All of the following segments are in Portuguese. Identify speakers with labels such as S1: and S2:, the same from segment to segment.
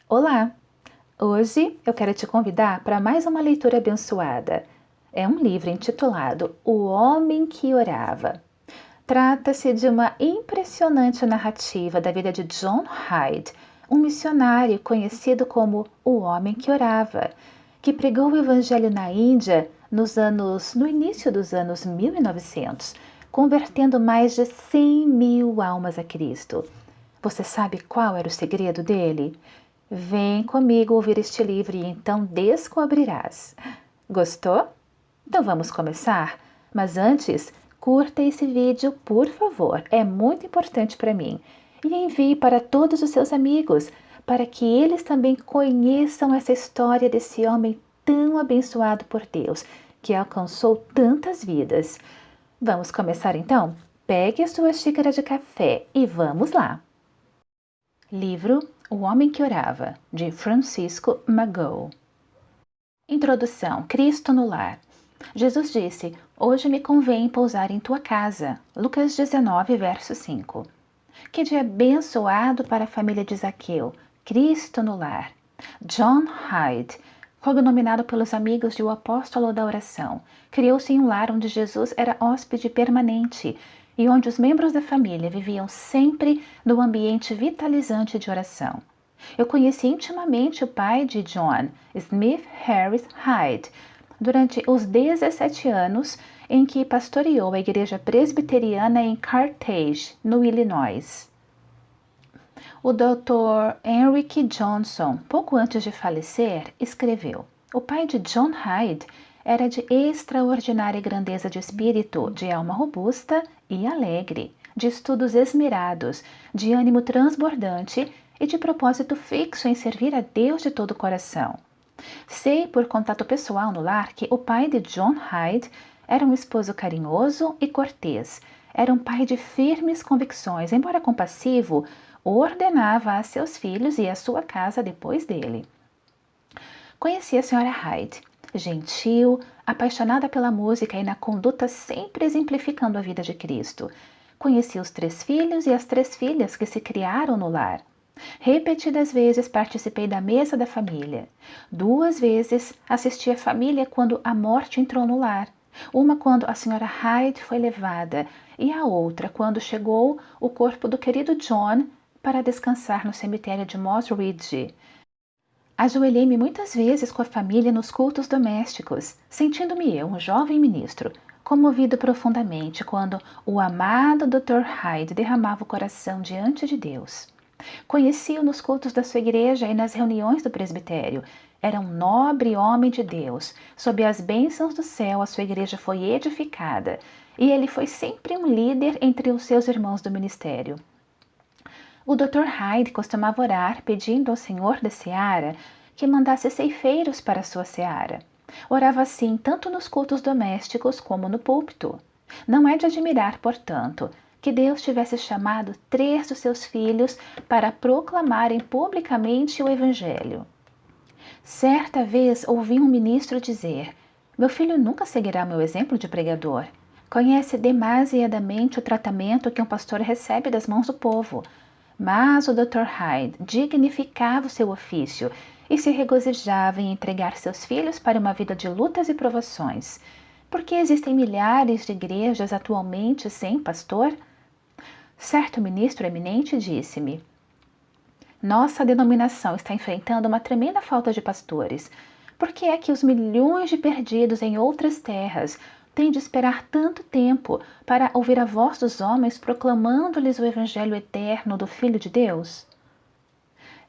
S1: Olá! Hoje eu quero te convidar para mais uma leitura abençoada. É um livro intitulado O Homem que Orava. Trata-se de uma impressionante narrativa da vida de John Hyde, um missionário conhecido como o Homem que Orava, que pregou o Evangelho na Índia no início dos anos 1900, convertendo mais de 100 mil almas a Cristo. Você sabe qual era o segredo dele? Vem comigo ouvir este livro e então descobrirás. Gostou? Então vamos começar? Mas antes, curta esse vídeo, por favor, é muito importante para mim. E envie para todos os seus amigos, para que eles também conheçam essa história desse homem tão abençoado por Deus, que alcançou tantas vidas. Vamos começar então? Pegue a sua xícara de café e vamos lá! Livro O Homem que Orava, de Francisco Magoo. Introdução. Cristo no lar. Jesus disse: Hoje me convém pousar em tua casa. Lucas 19, verso 5. Que dia abençoado para a família de Zaqueu. Cristo no lar. John Hyde, cognominado pelos amigos de o apóstolo da oração, criou-se em um lar onde Jesus era hóspede permanente e onde os membros da família viviam sempre no ambiente vitalizante de oração. Eu conheci intimamente o pai de John, Smith Harris Hyde, durante os 17 anos em que pastoreou a igreja presbiteriana em Carthage, no Illinois. O Dr. Henrik Johnson, pouco antes de falecer, escreveu: O pai de John Hyde era de extraordinária grandeza de espírito, de alma robusta e alegre, de estudos esmerados, de ânimo transbordante e de propósito fixo em servir a Deus de todo o coração. Sei por contato pessoal no lar que o pai de John Hyde era um esposo carinhoso e cortês. Era um pai de firmes convicções, embora compassivo, ordenava a seus filhos e a sua casa depois dele. Conheci a senhora Hyde, gentil, apaixonada pela música e na conduta sempre exemplificando a vida de Cristo. Conheci os 3 filhos e as 3 filhas que se criaram no lar. Repetidas vezes participei da mesa da família. 2 vezes assisti a família quando a morte entrou no lar. Uma quando a senhora Hyde foi levada e a outra quando chegou o corpo do querido John para descansar no cemitério de Moss Ridge. Ajoelhei-me muitas vezes com a família nos cultos domésticos, sentindo-me eu, um jovem ministro, comovido profundamente quando o amado Dr. Hyde derramava o coração diante de Deus. Conheci-o nos cultos da sua igreja e nas reuniões do presbitério. Era um nobre homem de Deus. Sob as bênçãos do céu, a sua igreja foi edificada, e ele foi sempre um líder entre os seus irmãos do ministério. O Dr. Hyde costumava orar pedindo ao Senhor da Seara que mandasse ceifeiros para a sua seara. Orava assim tanto nos cultos domésticos como no púlpito. Não é de admirar, portanto, que Deus tivesse chamado 3 dos seus filhos para proclamarem publicamente o Evangelho. Certa vez ouvi um ministro dizer: Meu filho nunca seguirá meu exemplo de pregador. Conhece demasiadamente o tratamento que um pastor recebe das mãos do povo. Mas o Dr. Hyde dignificava o seu ofício e se regozijava em entregar seus filhos para uma vida de lutas e provações. Por que existem milhares de igrejas atualmente sem pastor? Certo ministro eminente disse-me: Nossa denominação está enfrentando uma tremenda falta de pastores. Por que é que os milhões de perdidos em outras terras têm de esperar tanto tempo para ouvir a voz dos homens proclamando-lhes o Evangelho eterno do Filho de Deus?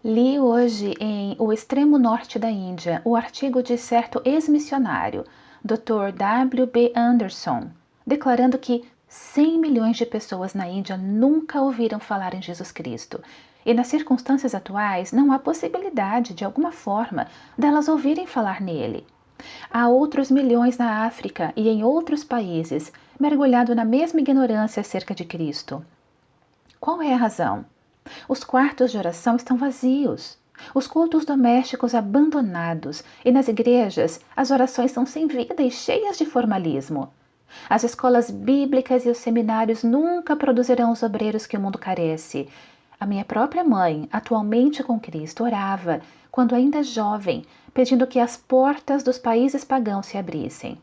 S1: Li hoje em O Extremo Norte da Índia o artigo de certo ex-missionário, Dr. W. B. Anderson, declarando que 100 milhões de pessoas na Índia nunca ouviram falar em Jesus Cristo. E nas circunstâncias atuais não há possibilidade, de alguma forma, delas ouvirem falar nele. Há outros milhões na África e em outros países, mergulhado na mesma ignorância acerca de Cristo. Qual é a razão? Os quartos de oração estão vazios, os cultos domésticos abandonados e nas igrejas as orações são sem vida e cheias de formalismo. As escolas bíblicas e os seminários nunca produzirão os obreiros que o mundo carece. A minha própria mãe, atualmente com Cristo, orava, quando ainda jovem, pedindo que as portas dos países pagãos se abrissem.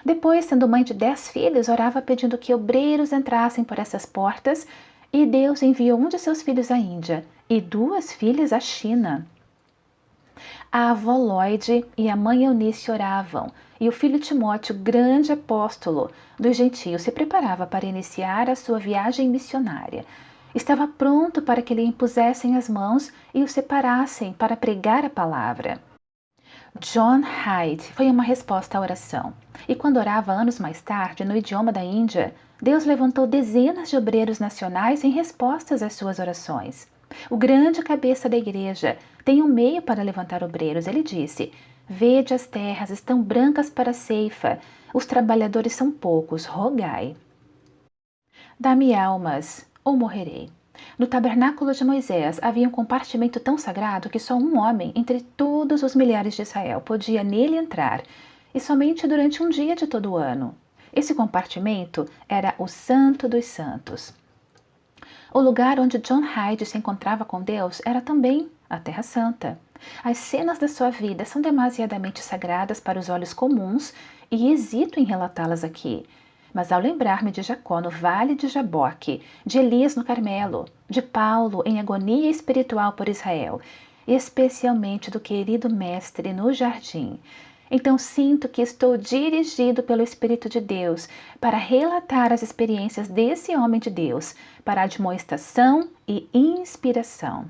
S1: Depois, sendo mãe de 10 filhos, orava pedindo que obreiros entrassem por essas portas, e Deus enviou um de seus filhos à Índia e 2 filhas à China. A avó Lloyd e a mãe Eunice oravam, e o filho Timóteo, grande apóstolo dos gentios, se preparava para iniciar a sua viagem missionária. Estava pronto para que lhe impusessem as mãos e o separassem para pregar a palavra. John Hyde foi uma resposta à oração. E quando orava anos mais tarde, no idioma da Índia, Deus levantou dezenas de obreiros nacionais em respostas às suas orações. O grande cabeça da igreja tem um meio para levantar obreiros. Ele disse: Vede, as terras estão brancas para a ceifa, os trabalhadores são poucos, rogai. Dá-me almas, ou morrerei. No tabernáculo de Moisés havia um compartimento tão sagrado que só um homem, entre todos os milhares de Israel, podia nele entrar, e somente durante um dia de todo o ano. Esse compartimento era o Santo dos Santos. O lugar onde John Hyde se encontrava com Deus era também a Terra Santa. As cenas da sua vida são demasiadamente sagradas para os olhos comuns e hesito em relatá-las aqui. Mas ao lembrar-me de Jacó no vale de Jaboque, de Elias no Carmelo, de Paulo em agonia espiritual por Israel, e especialmente do querido mestre no jardim, então sinto que estou dirigido pelo Espírito de Deus para relatar as experiências desse homem de Deus, para admoestação e inspiração.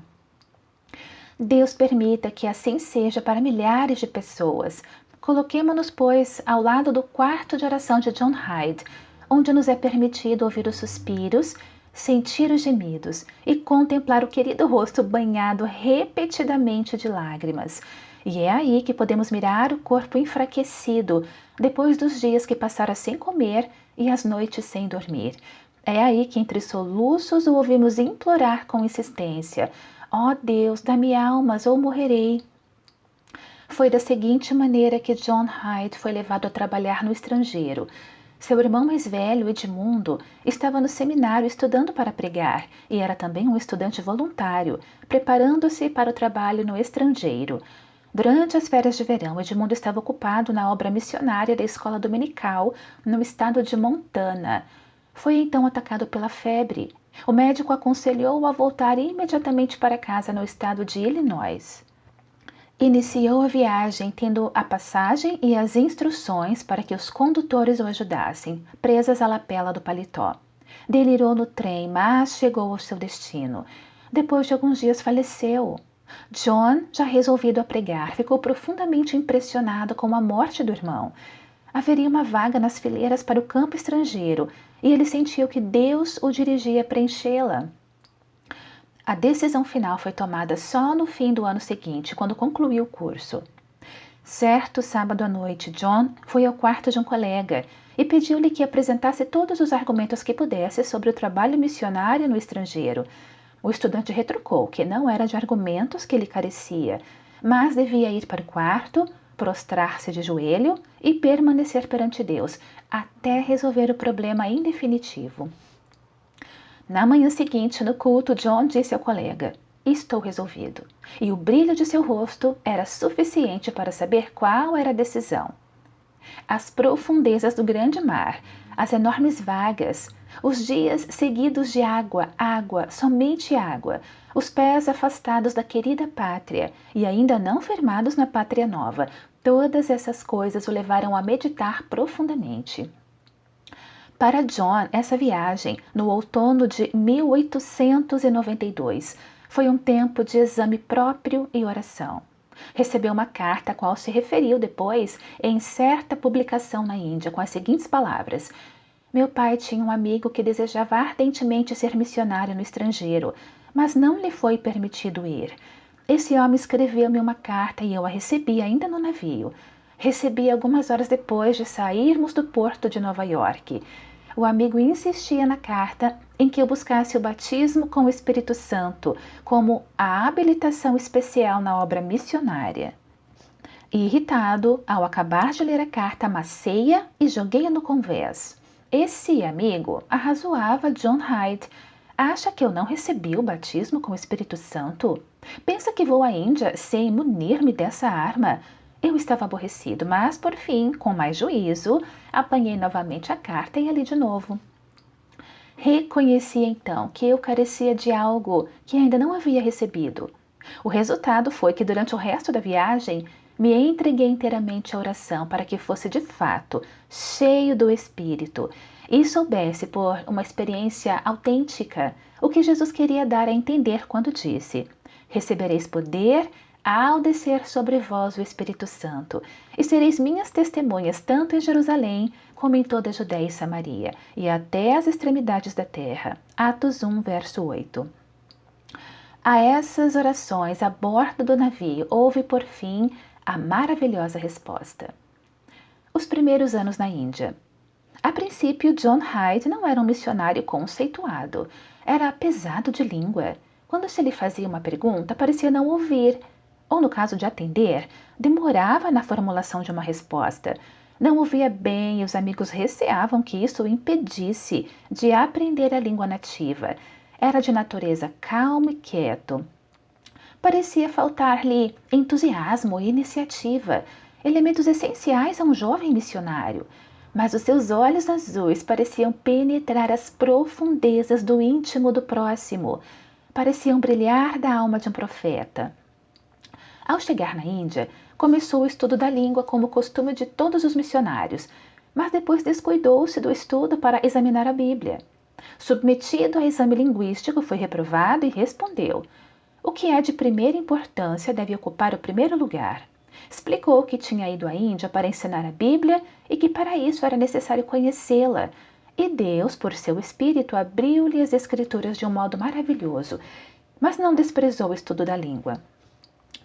S1: Deus permita que assim seja para milhares de pessoas. Coloquemo-nos, pois, ao lado do quarto de oração de John Hyde, onde nos é permitido ouvir os suspiros, sentir os gemidos e contemplar o querido rosto banhado repetidamente de lágrimas. E é aí que podemos mirar o corpo enfraquecido, depois dos dias que passara sem comer e as noites sem dormir. É aí que entre soluços o ouvimos implorar com insistência: Ó Deus, dá-me almas ou morrerei. Foi da seguinte maneira que John Hyde foi levado a trabalhar no estrangeiro. Seu irmão mais velho, Edmundo, estava no seminário estudando para pregar e era também um estudante voluntário, preparando-se para o trabalho no estrangeiro. Durante as férias de verão, Edmundo estava ocupado na obra missionária da escola dominical no estado de Montana. Foi então atacado pela febre. O médico aconselhou-o a voltar imediatamente para casa no estado de Illinois. Iniciou a viagem tendo a passagem e as instruções para que os condutores o ajudassem, presas à lapela do paletó. Delirou no trem, mas chegou ao seu destino. Depois de alguns dias faleceu. John, já resolvido a pregar, ficou profundamente impressionado com a morte do irmão. Haveria uma vaga nas fileiras para o campo estrangeiro e ele sentiu que Deus o dirigia a preenchê-la. A decisão final foi tomada só no fim do ano seguinte, quando concluiu o curso. Certo sábado à noite, John foi ao quarto de um colega e pediu-lhe que apresentasse todos os argumentos que pudesse sobre o trabalho missionário no estrangeiro. O estudante retrucou que não era de argumentos que ele carecia, mas devia ir para o quarto, prostrar-se de joelho e permanecer perante Deus, até resolver o problema em definitivo. Na manhã seguinte, no culto, John disse ao colega: Estou resolvido. E o brilho de seu rosto era suficiente para saber qual era a decisão. As profundezas do grande mar, as enormes vagas, os dias seguidos de água, água, somente água, os pés afastados da querida pátria e ainda não firmados na pátria nova, todas essas coisas o levaram a meditar profundamente. Para John, essa viagem, no outono de 1892, foi um tempo de exame próprio e oração. Recebeu uma carta a qual se referiu depois em certa publicação na Índia, com as seguintes palavras: Meu pai tinha um amigo que desejava ardentemente ser missionário no estrangeiro, mas não lhe foi permitido ir. Esse homem escreveu-me uma carta e eu a recebi ainda no navio. Recebi algumas horas depois de sairmos do porto de Nova York. O amigo insistia na carta em que eu buscasse o batismo com o Espírito Santo como a habilitação especial na obra missionária. Irritado, ao acabar de ler a carta, amassei-a e joguei-a no convés. Esse amigo arrazoava John Hyde. Acha que eu não recebi o batismo com o Espírito Santo? Pensa que vou à Índia sem munir-me dessa arma? Eu estava aborrecido, mas por fim, com mais juízo, apanhei novamente a carta e ali de novo. Reconheci então que eu carecia de algo que ainda não havia recebido. O resultado foi que durante o resto da viagem me entreguei inteiramente à oração para que fosse de fato cheio do Espírito e soubesse por uma experiência autêntica o que Jesus queria dar a entender quando disse: Recebereis poder ao descer sobre vós o Espírito Santo, e sereis minhas testemunhas tanto em Jerusalém como em toda a Judéia e Samaria, e até as extremidades da terra. Atos 1, verso 8. A essas orações a bordo do navio houve por fim a maravilhosa resposta. Os primeiros anos na Índia. A princípio, John Hyde não era um missionário conceituado. Era pesado de língua. Quando se lhe fazia uma pergunta, parecia não ouvir. Ou, no caso de atender, demorava na formulação de uma resposta. Não ouvia bem e os amigos receavam que isso o impedisse de aprender a língua nativa. Era de natureza calmo e quieto. Parecia faltar-lhe entusiasmo e iniciativa, elementos essenciais a um jovem missionário. Mas os seus olhos azuis pareciam penetrar as profundezas do íntimo do próximo. Pareciam brilhar da alma de um profeta. Ao chegar na Índia, começou o estudo da língua como costume de todos os missionários, mas depois descuidou-se do estudo para examinar a Bíblia. Submetido a exame linguístico, foi reprovado e respondeu: o que é de primeira importância deve ocupar o primeiro lugar. Explicou que tinha ido à Índia para ensinar a Bíblia e que para isso era necessário conhecê-la. E Deus, por seu Espírito, abriu-lhe as Escrituras de um modo maravilhoso, mas não desprezou o estudo da língua.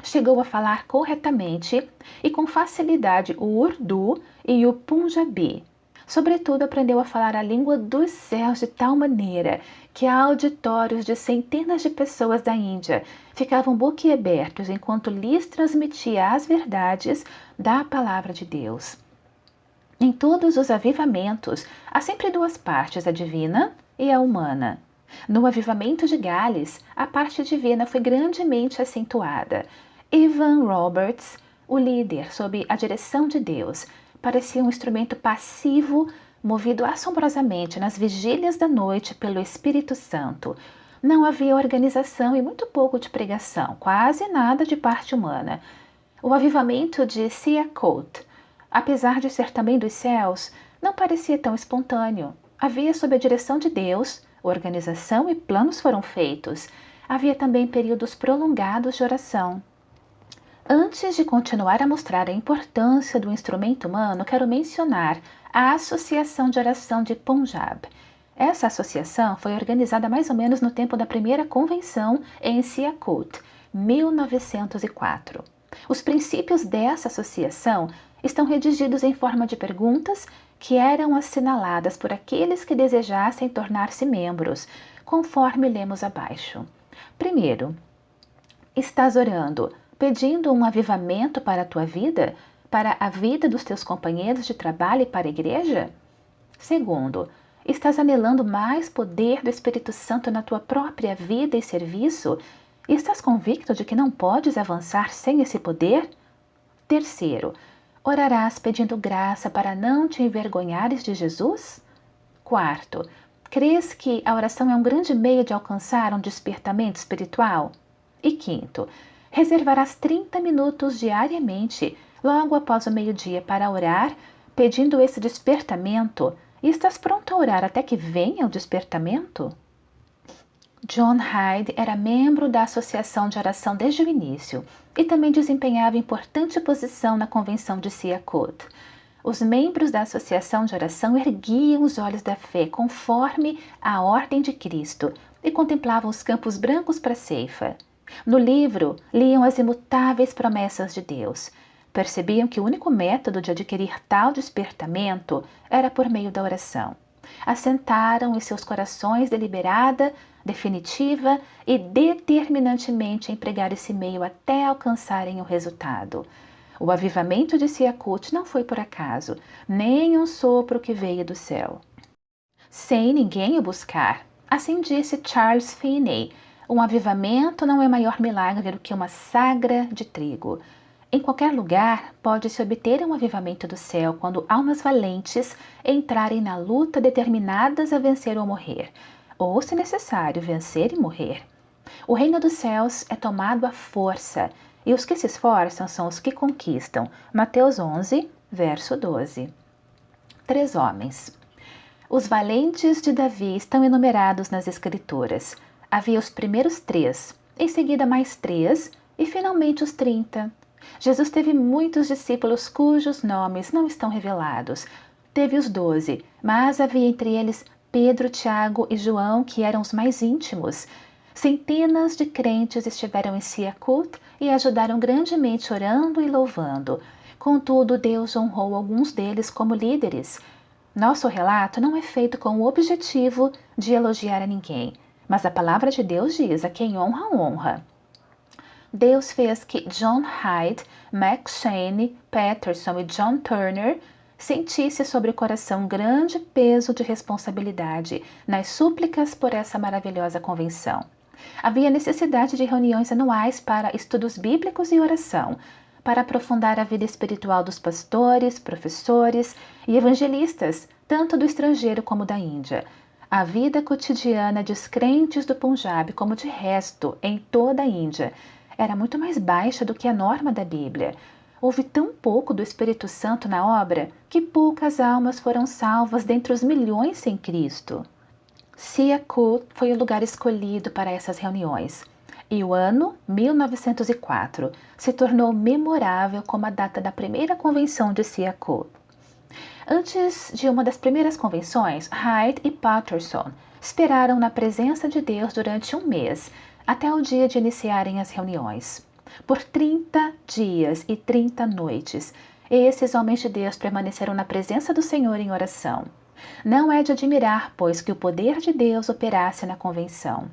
S1: Chegou a falar corretamente e com facilidade o Urdu e o Punjabi. Sobretudo, aprendeu a falar a língua dos céus de tal maneira que auditórios de centenas de pessoas da Índia ficavam boquiabertos enquanto lhes transmitia as verdades da palavra de Deus. Em todos os avivamentos, há sempre duas partes, a divina e a humana. No avivamento de Gales, a parte divina foi grandemente acentuada. Evan Roberts, o líder, sob a direção de Deus, parecia um instrumento passivo, movido assombrosamente nas vigílias da noite pelo Espírito Santo. Não havia organização e muito pouco de pregação, quase nada de parte humana. O avivamento de Sialkot, apesar de ser também dos céus, não parecia tão espontâneo. Havia sob a direção de Deus, organização e planos foram feitos. Havia também períodos prolongados de oração. Antes de continuar a mostrar a importância do instrumento humano, quero mencionar a Associação de Oração de Punjab. Essa associação foi organizada mais ou menos no tempo da primeira convenção em Sialkot, 1904. Os princípios dessa associação estão redigidos em forma de perguntas que eram assinaladas por aqueles que desejassem tornar-se membros, conforme lemos abaixo. Primeiro, estás orando, pedindo um avivamento para a tua vida, para a vida dos teus companheiros de trabalho e para a igreja? Segundo, estás anelando mais poder do Espírito Santo na tua própria vida e serviço? E estás convicto de que não podes avançar sem esse poder? Terceiro, orarás pedindo graça para não te envergonhares de Jesus? Quarto, crês que a oração é um grande meio de alcançar um despertamento espiritual? E quinto, reservarás 30 minutos diariamente, logo após o meio-dia, para orar, pedindo esse despertamento, e estás pronto a orar até que venha o despertamento? John Hyde era membro da Associação de Oração desde o início e também desempenhava importante posição na Convenção de Sialkot. Os membros da Associação de Oração erguiam os olhos da fé conforme a ordem de Cristo e contemplavam os campos brancos para a ceifa. No livro, liam as imutáveis promessas de Deus. Percebiam que o único método de adquirir tal despertamento era por meio da oração. Assentaram em seus corações deliberada, definitiva e determinantemente em pregar esse meio até alcançarem o resultado. O avivamento de Sialkot não foi por acaso, nem um sopro que veio do céu. Sem ninguém o buscar. Assim disse Charles Finney: um avivamento não é maior milagre do que uma sagra de trigo. Em qualquer lugar pode-se obter um avivamento do céu quando almas valentes entrarem na luta determinadas a vencer ou morrer, ou, se necessário, vencer e morrer. O reino dos céus é tomado à força, e os que se esforçam são os que conquistam. Mateus 11, verso 12. 3 homens. Os valentes de Davi estão enumerados nas Escrituras. Havia os primeiros 3, em seguida mais 3 e finalmente os 30. Jesus teve muitos discípulos cujos nomes não estão revelados. Teve os 12, mas havia entre eles Pedro, Tiago e João, que eram os mais íntimos. Centenas de crentes estiveram em Siacut e ajudaram grandemente orando e louvando. Contudo, Deus honrou alguns deles como líderes. Nosso relato não é feito com o objetivo de elogiar a ninguém, mas a palavra de Deus diz: a quem honra, honra. Deus fez que John Hyde, Max Shane, Patterson e John Turner sentisse sobre o coração um grande peso de responsabilidade nas súplicas por essa maravilhosa convenção. Havia necessidade de reuniões anuais para estudos bíblicos e oração, para aprofundar a vida espiritual dos pastores, professores e evangelistas, tanto do estrangeiro como da Índia. A vida cotidiana dos crentes do Punjab, como de resto em toda a Índia, era muito mais baixa do que a norma da Bíblia. Houve tão pouco do Espírito Santo na obra que poucas almas foram salvas dentre os milhões sem Cristo. Siacut foi o lugar escolhido para essas reuniões, e o ano 1904 se tornou memorável como a data da primeira convenção de Siacut. Antes de uma das primeiras convenções, Hyde e Patterson esperaram na presença de Deus durante um mês, até o dia de iniciarem as reuniões. Por 30 dias e 30 noites, esses homens de Deus permaneceram na presença do Senhor em oração. Não é de admirar, pois, que o poder de Deus operasse na convenção.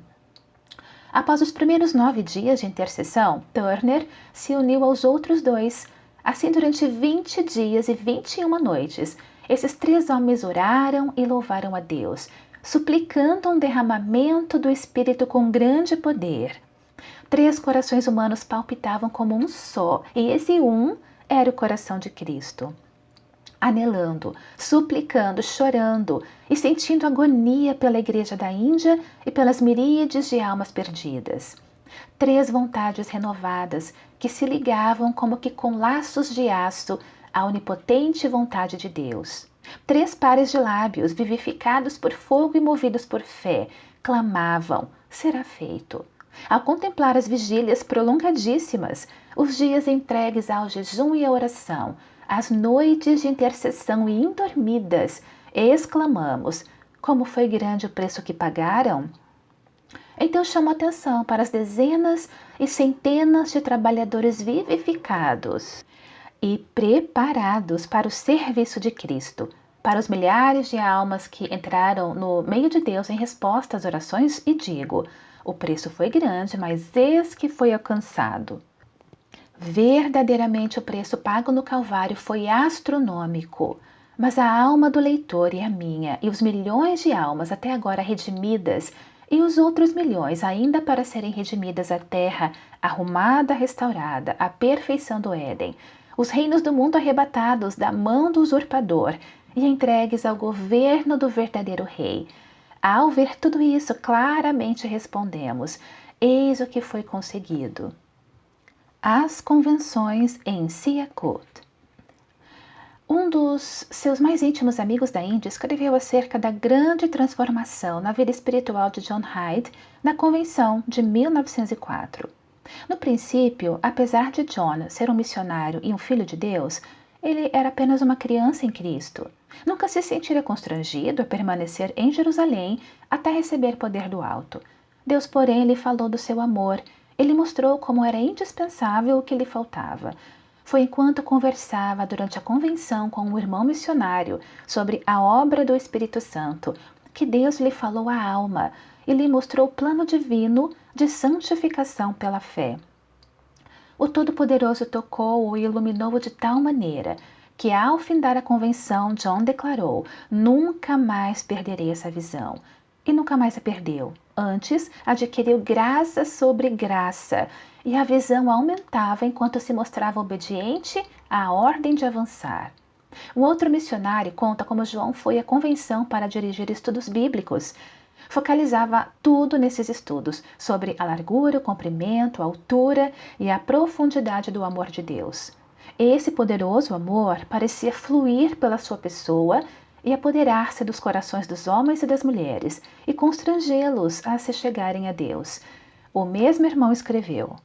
S1: Após os primeiros 9 dias de intercessão, Turner se uniu aos outros 2. Assim, durante 20 dias e 21 noites, esses 3 homens oraram e louvaram a Deus, suplicando um derramamento do Espírito com grande poder. 3 corações humanos palpitavam como um só, e esse um era o coração de Cristo. Anelando, suplicando, chorando e sentindo agonia pela Igreja da Índia e pelas miríades de almas perdidas. 3 vontades renovadas que se ligavam como que com laços de aço à onipotente vontade de Deus. 3 pares de lábios, vivificados por fogo e movidos por fé, clamavam: será feito. Ao contemplar as vigílias prolongadíssimas, os dias entregues ao jejum e à oração, as noites de intercessão e indormidas, exclamamos: como foi grande o preço que pagaram? Então chamo atenção para as dezenas e centenas de trabalhadores vivificados e preparados para o serviço de Cristo, para os milhares de almas que entraram no meio de Deus em resposta às orações, e digo: o preço foi grande, mas eis que foi alcançado. Verdadeiramente o preço pago no Calvário foi astronômico, mas a alma do leitor e a minha, e os milhões de almas até agora redimidas, e os outros milhões ainda para serem redimidas, a terra arrumada, restaurada, a perfeição do Éden, os reinos do mundo arrebatados da mão do usurpador e entregues ao governo do verdadeiro rei. Ao ver tudo isso, claramente respondemos: eis o que foi conseguido. As convenções em Siacut. Um dos seus mais íntimos amigos da Índia escreveu acerca da grande transformação na vida espiritual de John Hyde na convenção de 1904. No princípio, apesar de John ser um missionário e um filho de Deus, ele era apenas uma criança em Cristo. Nunca se sentira constrangido a permanecer em Jerusalém até receber poder do alto. Deus, porém, lhe falou do seu amor. Ele mostrou como era indispensável o que lhe faltava. Foi enquanto conversava durante a convenção com um irmão missionário sobre a obra do Espírito Santo que Deus lhe falou à alma e lhe mostrou o plano divino de santificação pela fé. O Todo-Poderoso tocou-o e iluminou-o de tal maneira que, ao findar a convenção, John declarou: nunca mais perderei essa visão. e nunca mais a perdeu. Antes, adquiriu graça sobre graça, e a visão aumentava enquanto se mostrava obediente à ordem de avançar. Um outro missionário conta como João foi à convenção para dirigir estudos bíblicos. Focalizava tudo nesses estudos sobre a largura, o comprimento, a altura e a profundidade do amor de Deus. Esse poderoso amor parecia fluir pela sua pessoa e apoderar-se dos corações dos homens e das mulheres e constrangê-los a se chegarem a Deus. O mesmo irmão escreveu: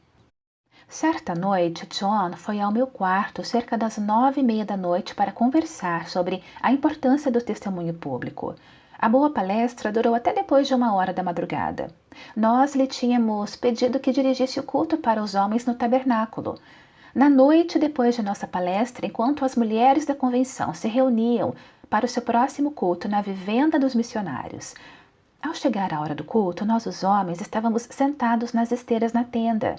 S1: certa noite, John foi ao meu quarto cerca das 9:30 da noite para conversar sobre a importância do testemunho público. A boa palestra durou até depois de 1 hora da madrugada. Nós lhe tínhamos pedido que dirigisse o culto para os homens no tabernáculo. Na noite depois de nossa palestra, enquanto as mulheres da convenção se reuniam para o seu próximo culto na vivenda dos missionários. Ao chegar a hora do culto, nós os homens estávamos sentados nas esteiras na tenda.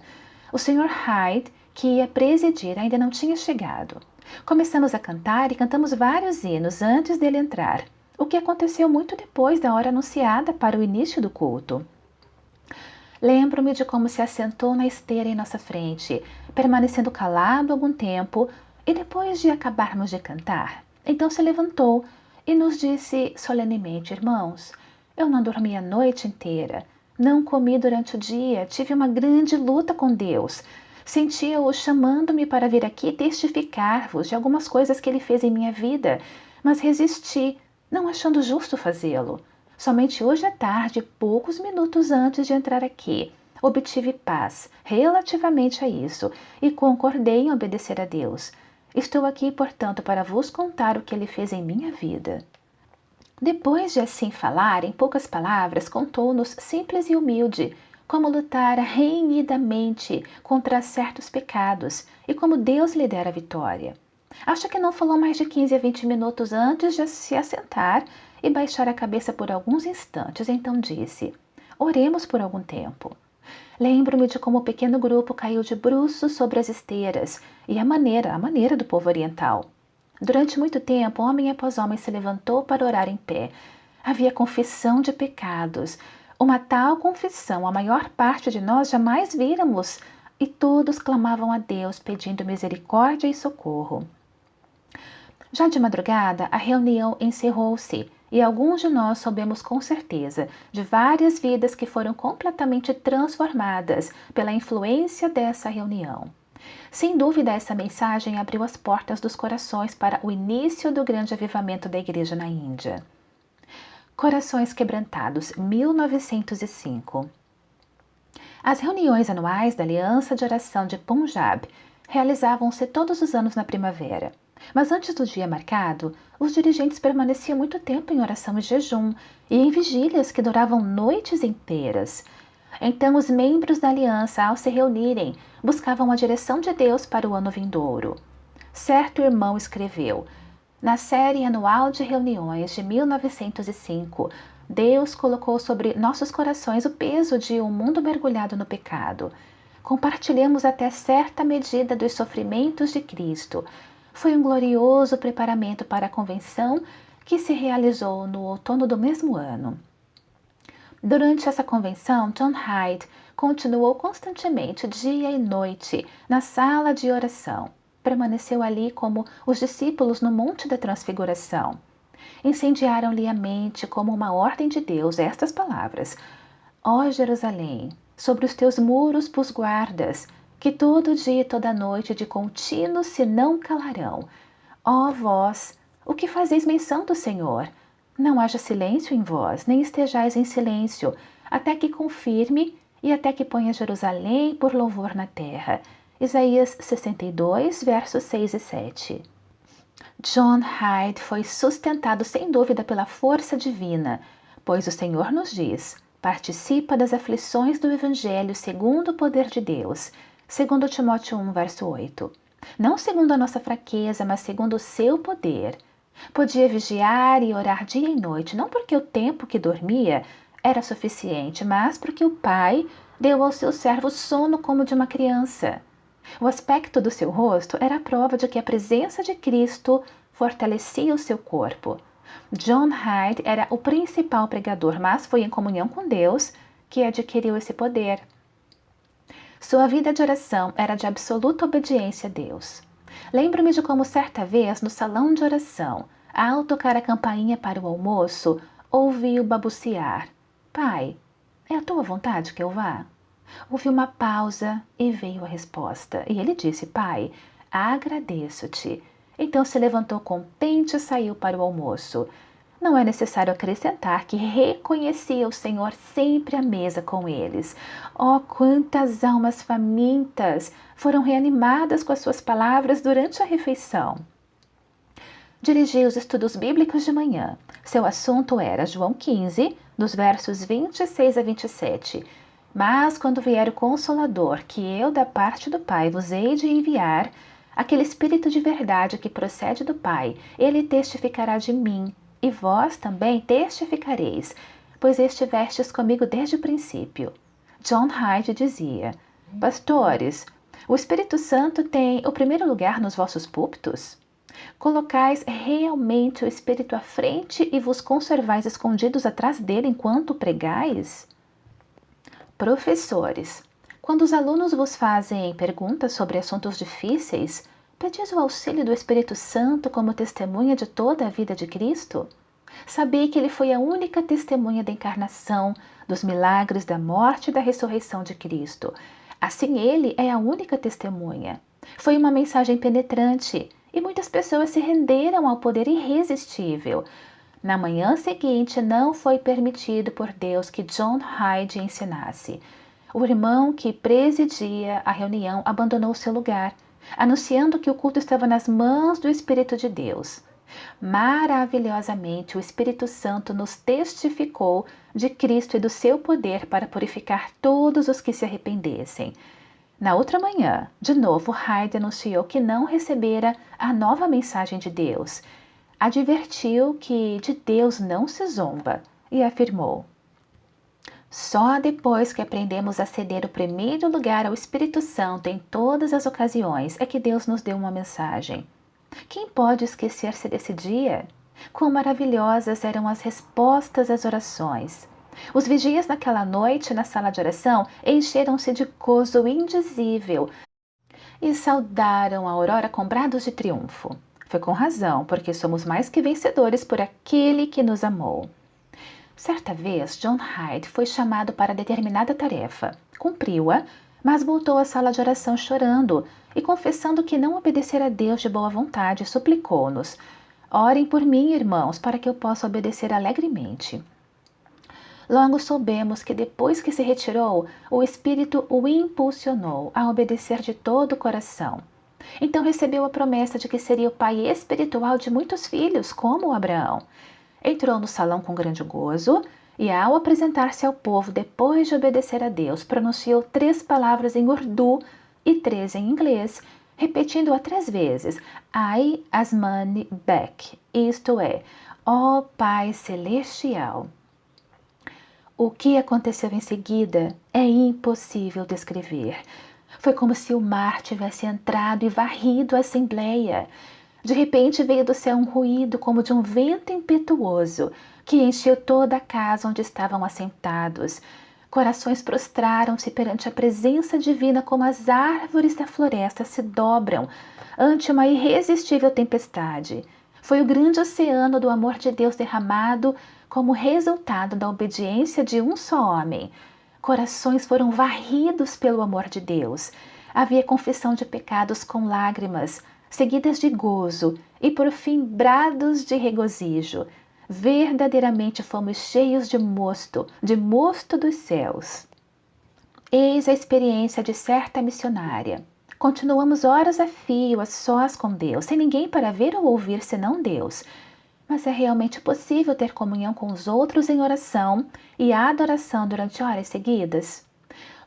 S1: O Sr. Hyde, que ia presidir, ainda não tinha chegado. Começamos a cantar e cantamos vários hinos antes dele entrar, o que aconteceu muito depois da hora anunciada para o início do culto. Lembro-me de como se assentou na esteira em nossa frente, permanecendo calado algum tempo, e depois de acabarmos de cantar, então se levantou e nos disse solenemente: irmãos, eu não dormi a noite inteira. Não comi durante o dia, tive uma grande luta com Deus. Sentia-o chamando-me para vir aqui testificar-vos de algumas coisas que ele fez em minha vida, mas resisti, não achando justo fazê-lo. Somente hoje à tarde, poucos minutos antes de entrar aqui, obtive paz relativamente a isso e concordei em obedecer a Deus. Estou aqui, portanto, para vos contar o que ele fez em minha vida. Depois de assim falar, em poucas palavras, contou-nos simples e humilde como lutar renhidamente contra certos pecados e como Deus lhe dera a vitória. Acho que não falou mais de 15 a 20 minutos antes de se assentar e baixar a cabeça por alguns instantes, então disse: oremos por algum tempo. Lembro-me de como o pequeno grupo caiu de bruços sobre as esteiras e a maneira do povo oriental. Durante muito tempo, homem após homem se levantou para orar em pé. Havia confissão de pecados. Uma tal confissão a maior parte de nós jamais víramos, e todos clamavam a Deus pedindo misericórdia e socorro. Já de madrugada, a reunião encerrou-se e alguns de nós soubemos com certeza de várias vidas que foram completamente transformadas pela influência dessa reunião. Sem dúvida, essa mensagem abriu as portas dos corações para o início do grande avivamento da igreja na Índia. Corações Quebrantados, 1905. As reuniões anuais da Aliança de Oração de Punjab realizavam-se todos os anos na primavera. Mas antes do dia marcado, os dirigentes permaneciam muito tempo em oração e jejum e em vigílias que duravam noites inteiras. Então os membros da aliança, ao se reunirem, buscavam a direção de Deus para o ano vindouro. Certo irmão escreveu: na série anual de reuniões de 1905, Deus colocou sobre nossos corações o peso de um mundo mergulhado no pecado. Compartilhamos até certa medida dos sofrimentos de Cristo. Foi um glorioso preparamento para a convenção que se realizou no outono do mesmo ano. Durante essa convenção, John Hyde continuou constantemente, dia e noite, na sala de oração. Permaneceu ali como os discípulos no Monte da Transfiguração. Incendiaram-lhe a mente como uma ordem de Deus estas palavras: ó Jerusalém, sobre os teus muros pus guardas, que todo dia e toda noite de contínuo se não calarão. Ó vós, o que fazeis menção do Senhor? Não haja silêncio em vós, nem estejais em silêncio, até que confirme e até que ponha Jerusalém por louvor na terra. Isaías 62, versos 6 e 7. John Hyde foi sustentado sem dúvida pela força divina, pois o Senhor nos diz: participa das aflições do Evangelho segundo o poder de Deus, segundo Timóteo 1, verso 8. Não segundo a nossa fraqueza, mas segundo o seu poder. Podia vigiar e orar dia e noite, não porque o tempo que dormia era suficiente, mas porque o Pai deu ao seu servo sono como de uma criança. O aspecto do seu rosto era a prova de que a presença de Cristo fortalecia o seu corpo. John Hyde era o principal pregador, mas foi em comunhão com Deus que adquiriu esse poder. Sua vida de oração era de absoluta obediência a Deus. Lembro-me de como certa vez, no salão de oração, ao tocar a campainha para o almoço, ouvi-o balbuciar: Pai, é a tua vontade que eu vá? Houve uma pausa e veio a resposta. E ele disse: Pai, agradeço-te. Então se levantou contente e saiu para o almoço. Não é necessário acrescentar que reconhecia o Senhor sempre à mesa com eles. Oh, quantas almas famintas foram reanimadas com as suas palavras durante a refeição. Dirigia os estudos bíblicos de manhã. Seu assunto era João 15, dos versos 26 a 27. Mas quando vier o Consolador, que eu da parte do Pai vos hei de enviar, aquele Espírito de verdade que procede do Pai, ele testificará de mim, e vós também testificareis, pois estivestes comigo desde o princípio. John Hyde dizia: Pastores, o Espírito Santo tem o primeiro lugar nos vossos púlpitos? Colocais realmente o Espírito à frente e vos conservais escondidos atrás dele enquanto pregais? Professores, quando os alunos vos fazem perguntas sobre assuntos difíceis, pedis o auxílio do Espírito Santo como testemunha de toda a vida de Cristo? Sabei que ele foi a única testemunha da encarnação, dos milagres da morte e da ressurreição de Cristo. Assim, ele é a única testemunha. Foi uma mensagem penetrante e muitas pessoas se renderam ao poder irresistível. Na manhã seguinte, não foi permitido por Deus que John Hyde ensinasse. O irmão que presidia a reunião abandonou seu lugar, anunciando que o culto estava nas mãos do Espírito de Deus. Maravilhosamente, o Espírito Santo nos testificou de Cristo e do seu poder para purificar todos os que se arrependessem. Na outra manhã, de novo, Hyde anunciou que não recebera a nova mensagem de Deus. Advertiu que de Deus não se zomba e afirmou: Só depois que aprendemos a ceder o primeiro lugar ao Espírito Santo em todas as ocasiões é que Deus nos deu uma mensagem. Quem pode esquecer-se desse dia? Quão maravilhosas eram as respostas às orações! Os vigias naquela noite na sala de oração encheram-se de gozo indizível e saudaram a aurora com brados de triunfo. Foi com razão, porque somos mais que vencedores por aquele que nos amou. Certa vez, John Hyde foi chamado para determinada tarefa. Cumpriu-a, mas voltou à sala de oração chorando e confessando que não obedecera a Deus de boa vontade, suplicou-nos: Orem por mim, irmãos, para que eu possa obedecer alegremente. Logo soubemos que depois que se retirou, o Espírito o impulsionou a obedecer de todo o coração. Então recebeu a promessa de que seria o pai espiritual de muitos filhos, como Abraão. Entrou no salão com grande gozo e, ao apresentar-se ao povo depois de obedecer a Deus, pronunciou 3 palavras em urdu e 3 em inglês, repetindo-a 3 vezes: I asmani bek, isto é, ó Pai Celestial. O que aconteceu em seguida é impossível descrever. Foi como se o mar tivesse entrado e varrido a assembleia. De repente veio do céu um ruído como de um vento impetuoso, que encheu toda a casa onde estavam assentados. Corações prostraram-se perante a presença divina como as árvores da floresta se dobram ante uma irresistível tempestade. Foi o grande oceano do amor de Deus derramado como resultado da obediência de um só homem. Corações foram varridos pelo amor de Deus. Havia confissão de pecados com lágrimas, seguidas de gozo e, por fim, brados de regozijo. Verdadeiramente fomos cheios de mosto dos céus. Eis a experiência de certa missionária. Continuamos horas a fio, a sós com Deus, sem ninguém para ver ou ouvir senão Deus. Mas é realmente possível ter comunhão com os outros em oração e adoração durante horas seguidas?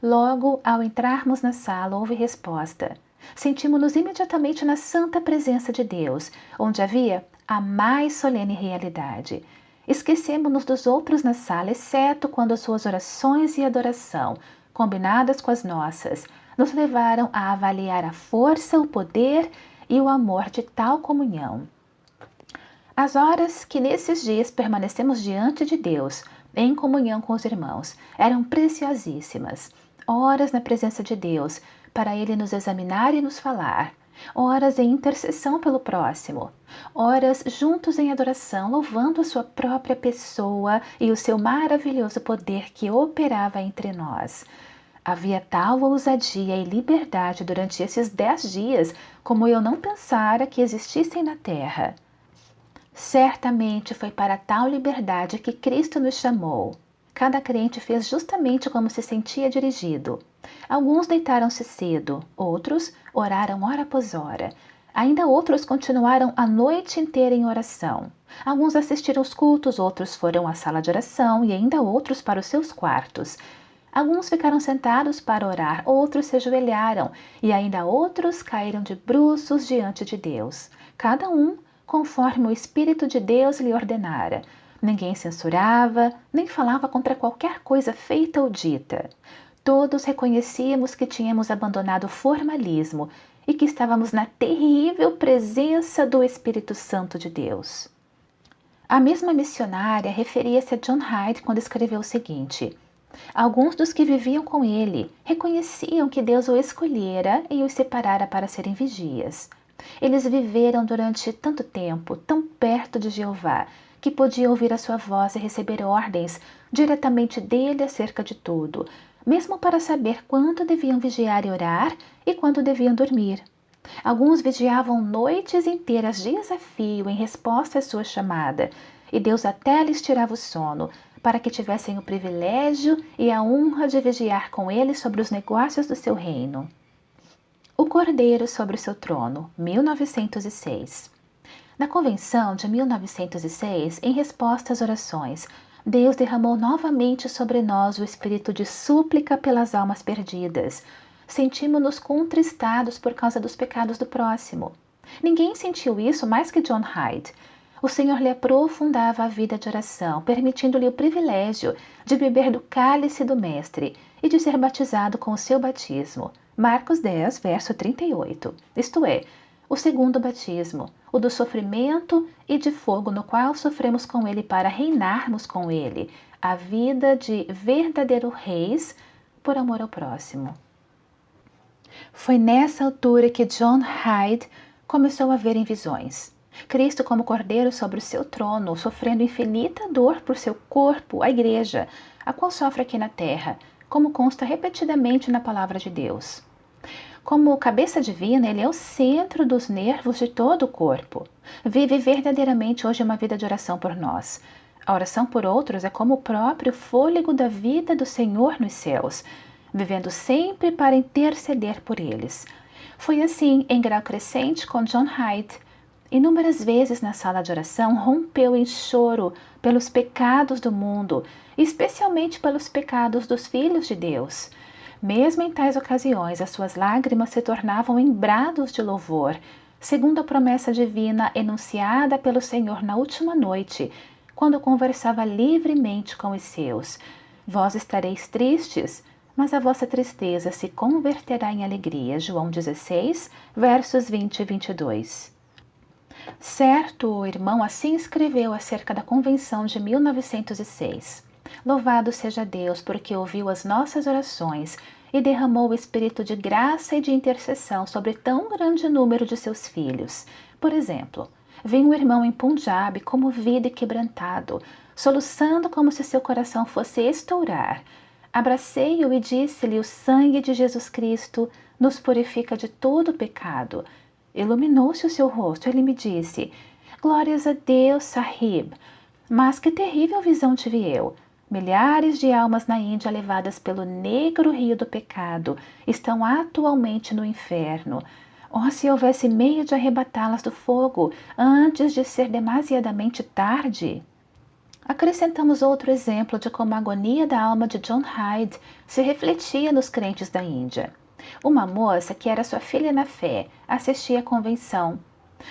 S1: Logo, ao entrarmos na sala, houve resposta. Sentimos-nos imediatamente na santa presença de Deus, onde havia a mais solene realidade. Esquecemos-nos dos outros na sala, exceto quando as suas orações e adoração, combinadas com as nossas, nos levaram a avaliar a força, o poder e o amor de tal comunhão. As horas que nesses dias permanecemos diante de Deus, em comunhão com os irmãos, eram preciosíssimas. Horas na presença de Deus, para Ele nos examinar e nos falar. Horas em intercessão pelo próximo. Horas juntos em adoração, louvando a sua própria pessoa e o seu maravilhoso poder que operava entre nós. Havia tal ousadia e liberdade durante esses 10 dias como eu não pensara que existissem na terra. Certamente foi para tal liberdade que Cristo nos chamou. Cada crente fez justamente como se sentia dirigido. Alguns deitaram-se cedo, outros oraram hora após hora. Ainda outros continuaram a noite inteira em oração. Alguns assistiram os cultos, outros foram à sala de oração e ainda outros para os seus quartos. Alguns ficaram sentados para orar, outros se ajoelharam e ainda outros caíram de bruços diante de Deus. Cada um conforme o Espírito de Deus lhe ordenara. Ninguém censurava, nem falava contra qualquer coisa feita ou dita. Todos reconhecíamos que tínhamos abandonado o formalismo e que estávamos na terrível presença do Espírito Santo de Deus. A mesma missionária referia-se a John Hyde quando escreveu o seguinte: alguns dos que viviam com ele reconheciam que Deus o escolhera e os separara para serem vigias. Eles viveram durante tanto tempo, tão perto de Jeová, que podiam ouvir a sua voz e receber ordens diretamente dele acerca de tudo, mesmo para saber quando deviam vigiar e orar e quando deviam dormir. Alguns vigiavam noites inteiras, dias a fio, em resposta à sua chamada, e Deus até lhes tirava o sono, para que tivessem o privilégio e a honra de vigiar com ele sobre os negócios do seu reino. O Cordeiro sobre o seu trono, 1906. Na convenção de 1906, em resposta às orações, Deus derramou novamente sobre nós o espírito de súplica pelas almas perdidas. Sentimos-nos contristados por causa dos pecados do próximo. Ninguém sentiu isso mais que John Hyde. O Senhor lhe aprofundava a vida de oração, permitindo-lhe o privilégio de beber do cálice do Mestre e de ser batizado com o seu batismo. Marcos 10, verso 38. Isto é, o segundo batismo, o do sofrimento e de fogo no qual sofremos com ele para reinarmos com ele, a vida de verdadeiros reis por amor ao próximo. Foi nessa altura que John Hyde começou a ver em visões. Cristo como cordeiro sobre o seu trono, sofrendo infinita dor por seu corpo, a igreja, a qual sofre aqui na terra, como consta repetidamente na palavra de Deus. Como cabeça divina, ele é o centro dos nervos de todo o corpo. Vive verdadeiramente hoje uma vida de oração por nós. A oração por outros é como o próprio fôlego da vida do Senhor nos céus, vivendo sempre para interceder por eles. Foi assim, em grau crescente, com John Hyde. Inúmeras vezes na sala de oração rompeu em choro pelos pecados do mundo, especialmente pelos pecados dos filhos de Deus. Mesmo em tais ocasiões, as suas lágrimas se tornavam em brados de louvor, segundo a promessa divina enunciada pelo Senhor na última noite, quando conversava livremente com os seus. Vós estareis tristes, mas a vossa tristeza se converterá em alegria. João 16, versos 20 e 22. Certo irmão assim escreveu acerca da Convenção de 1906. Louvado seja Deus, porque ouviu as nossas orações e derramou o espírito de graça e de intercessão sobre tão grande número de seus filhos. Por exemplo, vi um irmão em Punjab comovido e quebrantado, soluçando como se seu coração fosse estourar. Abracei-o e disse-lhe: o sangue de Jesus Cristo nos purifica de todo pecado. Iluminou-se o seu rosto. Ele me disse: glórias a Deus, Sahib. Mas que terrível visão tive eu. Milhares de almas na Índia levadas pelo negro rio do pecado estão atualmente no inferno. Oh, se houvesse meio de arrebatá-las do fogo antes de ser demasiadamente tarde! Acrescentamos outro exemplo de como a agonia da alma de John Hyde se refletia nos crentes da Índia. Uma moça que era sua filha na fé assistia à convenção.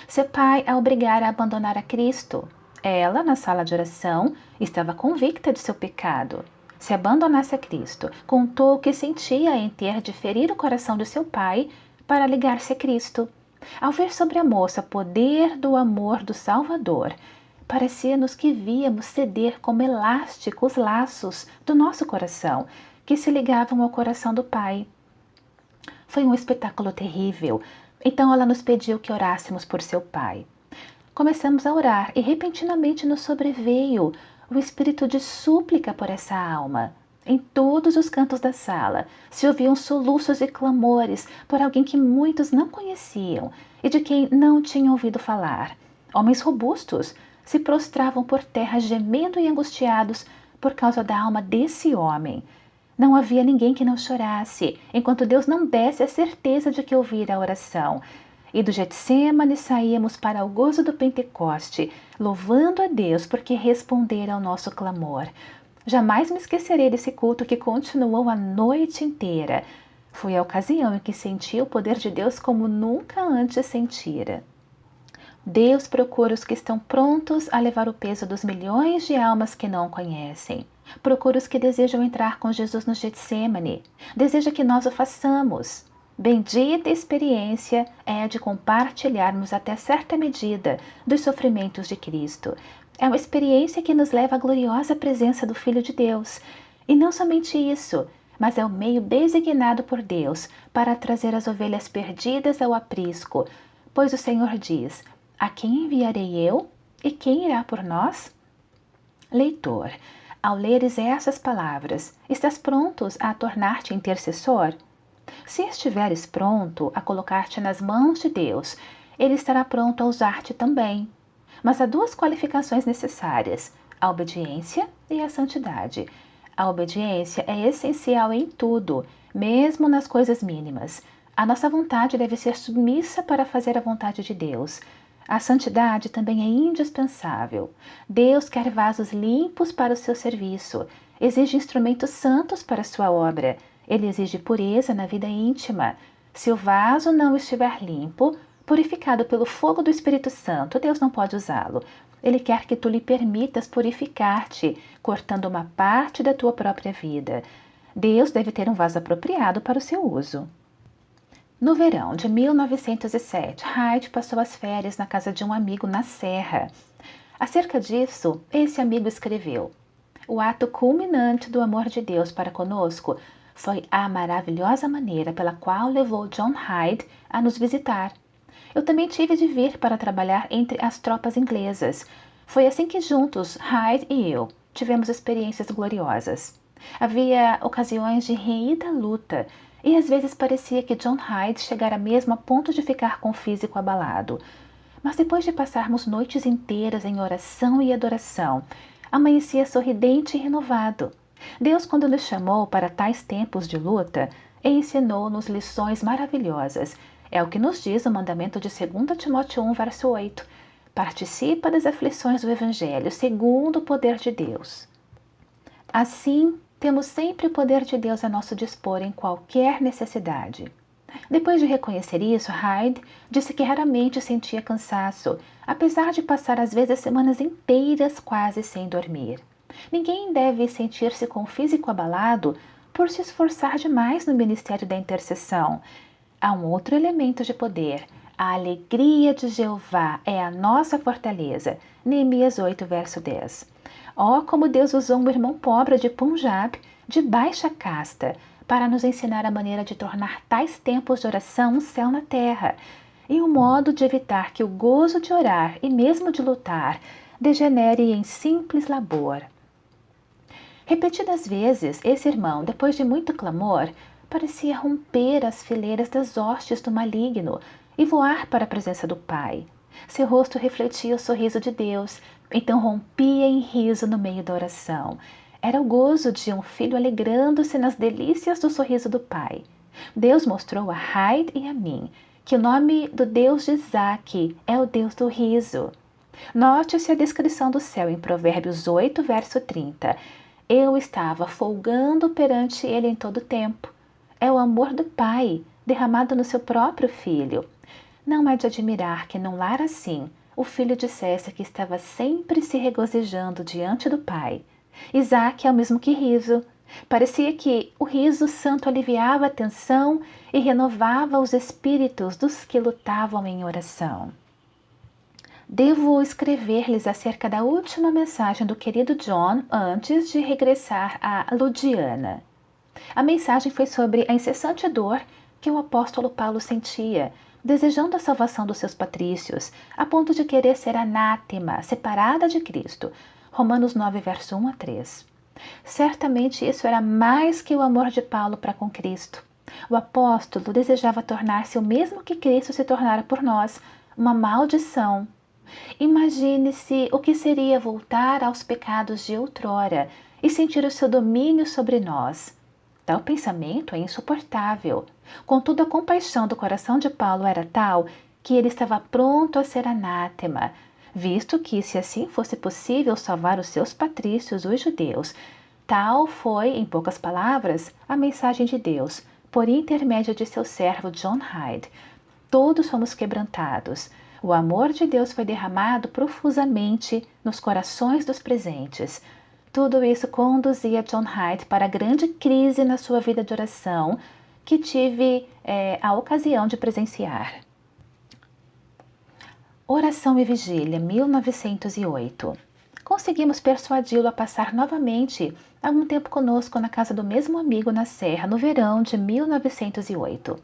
S1: Seu pai a obrigara a abandonar a Cristo. Ela, na sala de oração, estava convicta de seu pecado. Se abandonasse a Cristo, contou o que sentia em ter de ferir o coração de seu pai para ligar-se a Cristo. Ao ver sobre a moça o poder do amor do Salvador, Parecia-nos que víamos ceder como elástico os laços do nosso coração, que se ligavam ao coração do Pai. Foi um espetáculo terrível. Então ela nos pediu que orássemos por seu pai. Começamos a orar e repentinamente nos sobreveio o espírito de súplica por essa alma. Em todos os cantos da sala se ouviam soluços e clamores por alguém que muitos não conheciam e de quem não tinham ouvido falar. Homens robustos se prostravam por terra gemendo e angustiados por causa da alma desse homem. Não havia ninguém que não chorasse, enquanto Deus não desse a certeza de que ouvira a oração. E do Getsêmani saíamos para o gozo do Pentecoste, louvando a Deus porque respondera ao nosso clamor. Jamais me esquecerei desse culto que continuou a noite inteira. Foi a ocasião em que senti o poder de Deus como nunca antes sentira. Deus procura os que estão prontos a levar o peso dos milhões de almas que não o conhecem. Procura os que desejam entrar com Jesus no Getsêmani. Deseja que nós o façamos. Bendita experiência é a de compartilharmos até certa medida dos sofrimentos de Cristo. É uma experiência que nos leva à gloriosa presença do Filho de Deus. E não somente isso, mas é o meio designado por Deus para trazer as ovelhas perdidas ao aprisco. Pois o Senhor diz: a quem enviarei eu? E quem irá por nós? Leitor, ao leres essas palavras, estás prontos a tornar-te intercessor? Se estiveres pronto a colocar-te nas mãos de Deus, Ele estará pronto a usar-te também. Mas há duas qualificações necessárias: a obediência e a santidade. A obediência é essencial em tudo, mesmo nas coisas mínimas. A nossa vontade deve ser submissa para fazer a vontade de Deus. A santidade também é indispensável. Deus quer vasos limpos para o seu serviço, exige instrumentos santos para a sua obra. Ele exige pureza na vida íntima. Se o vaso não estiver limpo, purificado pelo fogo do Espírito Santo, Deus não pode usá-lo. Ele quer que tu lhe permitas purificar-te, cortando uma parte da tua própria vida. Deus deve ter um vaso apropriado para o seu uso. No verão de 1907, Hyde passou as férias na casa de um amigo na Serra. Acerca disso, esse amigo escreveu: o ato culminante do amor de Deus para conosco foi a maravilhosa maneira pela qual levou John Hyde a nos visitar. Eu também tive de vir para trabalhar entre as tropas inglesas. Foi assim que juntos, Hyde e eu, tivemos experiências gloriosas. Havia ocasiões de rir da luta, e às vezes parecia que John Hyde chegara mesmo a ponto de ficar com o físico abalado. Mas depois de passarmos noites inteiras em oração e adoração, amanhecia sorridente e renovado. Deus, quando nos chamou para tais tempos de luta, ensinou-nos lições maravilhosas. É o que nos diz o mandamento de 2 Timóteo 1, verso 8. Participa das aflições do Evangelho, segundo o poder de Deus. Assim, temos sempre o poder de Deus a nosso dispor em qualquer necessidade. Depois de reconhecer isso, Hyde disse que raramente sentia cansaço, apesar de passar às vezes semanas inteiras quase sem dormir. Ninguém deve sentir-se com o físico abalado por se esforçar demais no ministério da intercessão. Há um outro elemento de poder. A alegria de Jeová é a nossa fortaleza. Neemias 8, verso 10. Oh, como Deus usou um irmão pobre de Punjab, de baixa casta, para nos ensinar a maneira de tornar tais tempos de oração um céu na terra, e um modo de evitar que o gozo de orar e mesmo de lutar degenere em simples labor. Repetidas vezes, esse irmão, depois de muito clamor, parecia romper as fileiras das hostes do maligno e voar para a presença do Pai. Seu rosto refletia o sorriso de Deus, então rompia em riso no meio da oração. Era o gozo de um filho alegrando-se nas delícias do sorriso do Pai. Deus mostrou a Hyde e a mim que o nome do Deus de Isaac é o Deus do riso. Note-se a descrição do céu em Provérbios 8, verso 30. Eu estava folgando perante ele em todo o tempo. É o amor do Pai, derramado no seu próprio filho. Não é de admirar que num lar assim, o filho dissesse que estava sempre se regozijando diante do Pai. Isaac é o mesmo que riso. Parecia que o riso santo aliviava a tensão e renovava os espíritos dos que lutavam em oração. Devo escrever-lhes acerca da última mensagem do querido John antes de regressar a Ludiana. A mensagem foi sobre a incessante dor que o apóstolo Paulo sentia, desejando a salvação dos seus patrícios, a ponto de querer ser anátema, separada de Cristo. Romanos 9, verso 1 a 3. Certamente isso era mais que o amor de Paulo para com Cristo. O apóstolo desejava tornar-se o mesmo que Cristo se tornara por nós, uma maldição. Imagine-se o que seria voltar aos pecados de outrora e sentir o seu domínio sobre nós. Tal pensamento é insuportável. Contudo, a compaixão do coração de Paulo era tal que ele estava pronto a ser anátema, visto que, se assim fosse possível salvar os seus patrícios, os judeus, tal foi, em poucas palavras, a mensagem de Deus, por intermédio de seu servo John Hyde. Todos fomos quebrantados. O amor de Deus foi derramado profusamente nos corações dos presentes. Tudo isso conduzia John Hyde para a grande crise na sua vida de oração que tive a ocasião de presenciar. Oração e Vigília, 1908. Conseguimos persuadi-lo a passar novamente algum tempo conosco na casa do mesmo amigo na Serra no verão de 1908.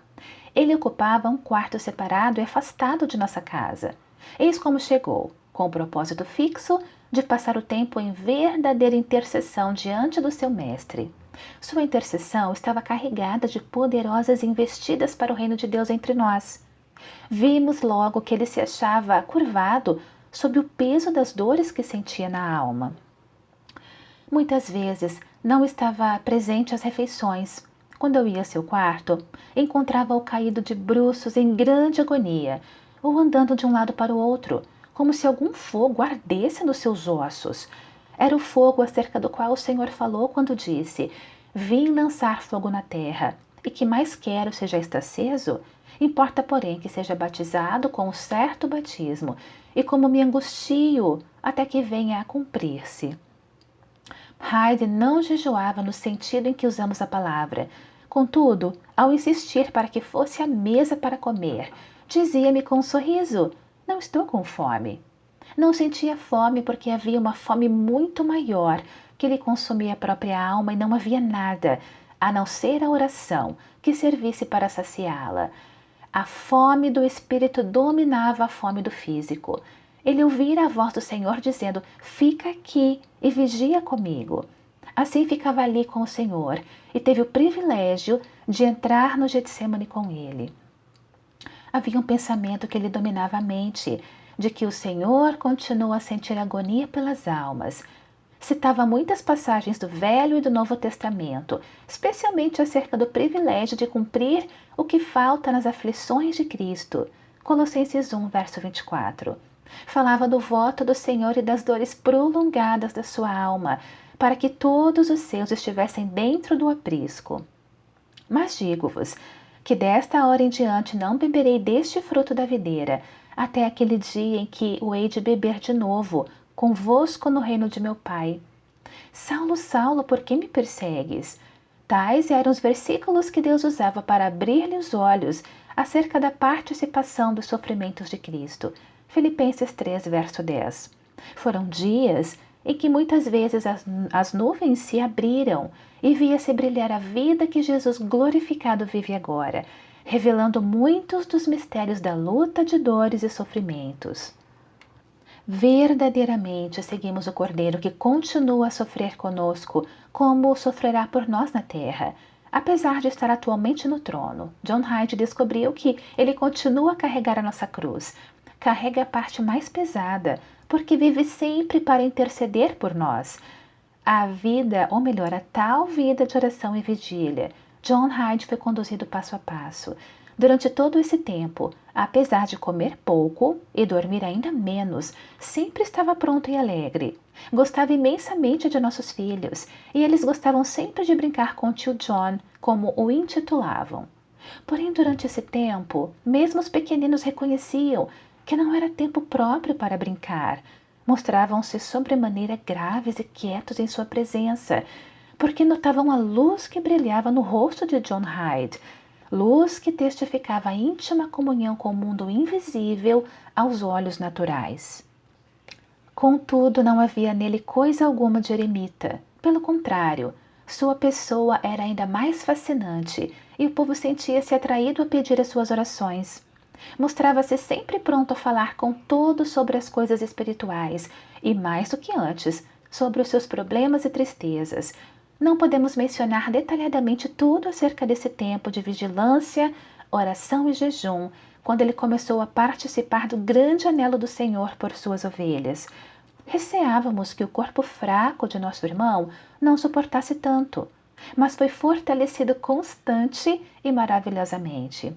S1: Ele ocupava um quarto separado e afastado de nossa casa. Eis como chegou, com o propósito fixo de passar o tempo em verdadeira intercessão diante do seu mestre. Sua intercessão estava carregada de poderosas investidas para o reino de Deus entre nós. Vimos logo que ele se achava curvado sob o peso das dores que sentia na alma. Muitas vezes não estava presente às refeições. Quando eu ia ao seu quarto, encontrava-o caído de bruços em grande agonia, ou andando de um lado para o outro, como se algum fogo ardesse nos seus ossos. Era o fogo acerca do qual o Senhor falou quando disse: "Vim lançar fogo na terra, e que mais quero seja este aceso? Importa, porém, que seja batizado com um certo batismo, e como me angustio até que venha a cumprir-se." Hyde não jejuava no sentido em que usamos a palavra. Contudo, ao insistir para que fosse à mesa para comer, dizia-me com um sorriso: "Não estou com fome." Não sentia fome porque havia uma fome muito maior que lhe consumia a própria alma e não havia nada, a não ser a oração, que servisse para saciá-la. A fome do espírito dominava a fome do físico. Ele ouvira a voz do Senhor dizendo: "Fica aqui e vigia comigo." Assim ficava ali com o Senhor e teve o privilégio de entrar no Getsemane com ele. Havia um pensamento que lhe dominava a mente, de que o Senhor continua a sentir agonia pelas almas. Citava muitas passagens do Velho e do Novo Testamento, especialmente acerca do privilégio de cumprir o que falta nas aflições de Cristo. Colossenses 1, verso 24. Falava do voto do Senhor e das dores prolongadas da sua alma, para que todos os seus estivessem dentro do aprisco. Mas digo-vos que desta hora em diante não beberei deste fruto da videira, até aquele dia em que o hei de beber de novo, convosco no reino de meu Pai. Saulo, Saulo, por que me persegues? Tais eram os versículos que Deus usava para abrir-lhe os olhos acerca da participação dos sofrimentos de Cristo. Filipenses 3, verso 10. Foram dias em que muitas vezes as nuvens se abriram e via-se brilhar a vida que Jesus glorificado vive agora, revelando muitos dos mistérios da luta de dores e sofrimentos. Verdadeiramente seguimos o Cordeiro que continua a sofrer conosco, como sofrerá por nós na terra. Apesar de estar atualmente no trono, John Hyde descobriu que ele continua a carregar a nossa cruz. Carrega a parte mais pesada, porque vive sempre para interceder por nós. A vida, ou melhor, a tal vida de oração e vigília, John Hyde foi conduzido passo a passo. Durante todo esse tempo, apesar de comer pouco e dormir ainda menos, sempre estava pronto e alegre. Gostava imensamente de nossos filhos, e eles gostavam sempre de brincar com o tio John, como o intitulavam. Porém, durante esse tempo, mesmo os pequeninos reconheciam que não era tempo próprio para brincar. Mostravam-se sobremaneira graves e quietos em sua presença, porque notavam a luz que brilhava no rosto de John Hyde. luz que testificava a íntima comunhão com o mundo invisível aos olhos naturais. Contudo, não havia nele coisa alguma de eremita. Pelo contrário, sua pessoa era ainda mais fascinante e o povo sentia-se atraído a pedir as suas orações. Mostrava-se sempre pronto a falar com todos sobre as coisas espirituais e, mais do que antes, sobre os seus problemas e tristezas. Não podemos mencionar detalhadamente tudo acerca desse tempo de vigilância, oração e jejum, quando ele começou a participar do grande anelo do Senhor por suas ovelhas. Receávamos que o corpo fraco de nosso irmão não suportasse tanto, mas foi fortalecido constante e maravilhosamente.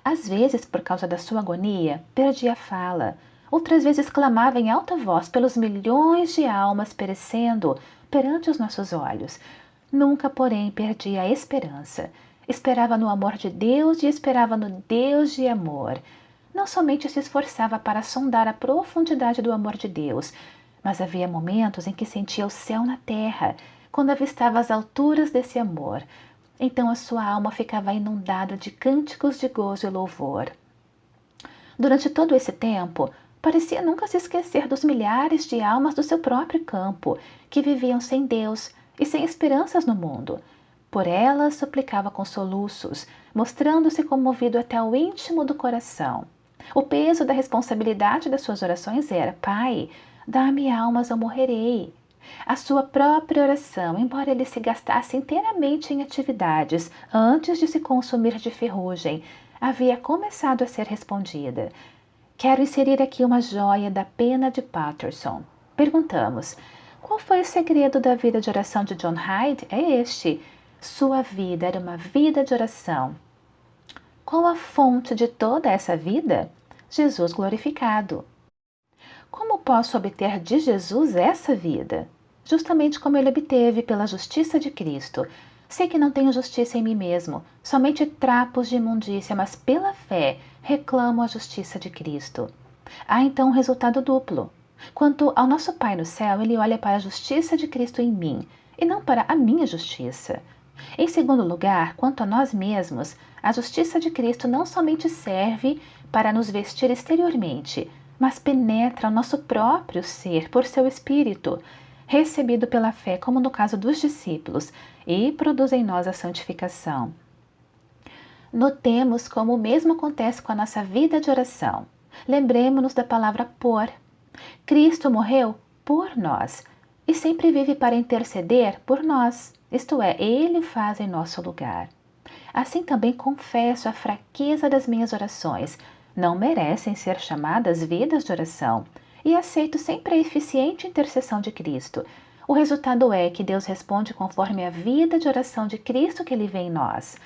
S1: Às vezes, por causa da sua agonia, perdia a fala. Outras vezes clamava em alta voz pelos milhões de almas perecendo perante os nossos olhos. Nunca, porém, perdia a esperança. Esperava no amor de Deus e esperava no Deus de amor. Não somente se esforçava para sondar a profundidade do amor de Deus, mas havia momentos em que sentia o céu na terra, quando avistava as alturas desse amor. Então a sua alma ficava inundada de cânticos de gozo e louvor. Durante todo esse tempo, parecia nunca se esquecer dos milhares de almas do seu próprio campo, que viviam sem Deus e sem esperanças no mundo. Por elas suplicava com soluços, mostrando-se comovido até o íntimo do coração. O peso da responsabilidade das suas orações era: Pai, dá-me almas ou morrerei. A sua própria oração, embora ele se gastasse inteiramente em atividades antes de se consumir de ferrugem, havia começado a ser respondida. Quero inserir aqui uma joia da pena de Patterson. Perguntamos: qual foi o segredo da vida de oração de John Hyde? É este. Sua vida era uma vida de oração. Qual a fonte de toda essa vida? Jesus glorificado. Como posso obter de Jesus essa vida? Justamente como ele obteve pela justiça de Cristo. Sei que não tenho justiça em mim mesmo, somente trapos de imundícia, mas pela fé reclamo a justiça de Cristo. Há então um resultado duplo. Quanto ao nosso Pai no céu, ele olha para a justiça de Cristo em mim, e não para a minha justiça. Em segundo lugar, quanto a nós mesmos, a justiça de Cristo não somente serve para nos vestir exteriormente, mas penetra o nosso próprio ser por seu Espírito, recebido pela fé, como no caso dos discípulos, e produz em nós a santificação. Notemos como o mesmo acontece com a nossa vida de oração. Lembremos-nos da palavra por. Cristo morreu por nós e sempre vive para interceder por nós, isto é, Ele o faz em nosso lugar. Assim também confesso a fraqueza das minhas orações, não merecem ser chamadas vidas de oração, e aceito sempre a eficiente intercessão de Cristo. O resultado é que Deus responde conforme a vida de oração de Cristo que Ele vê em nós.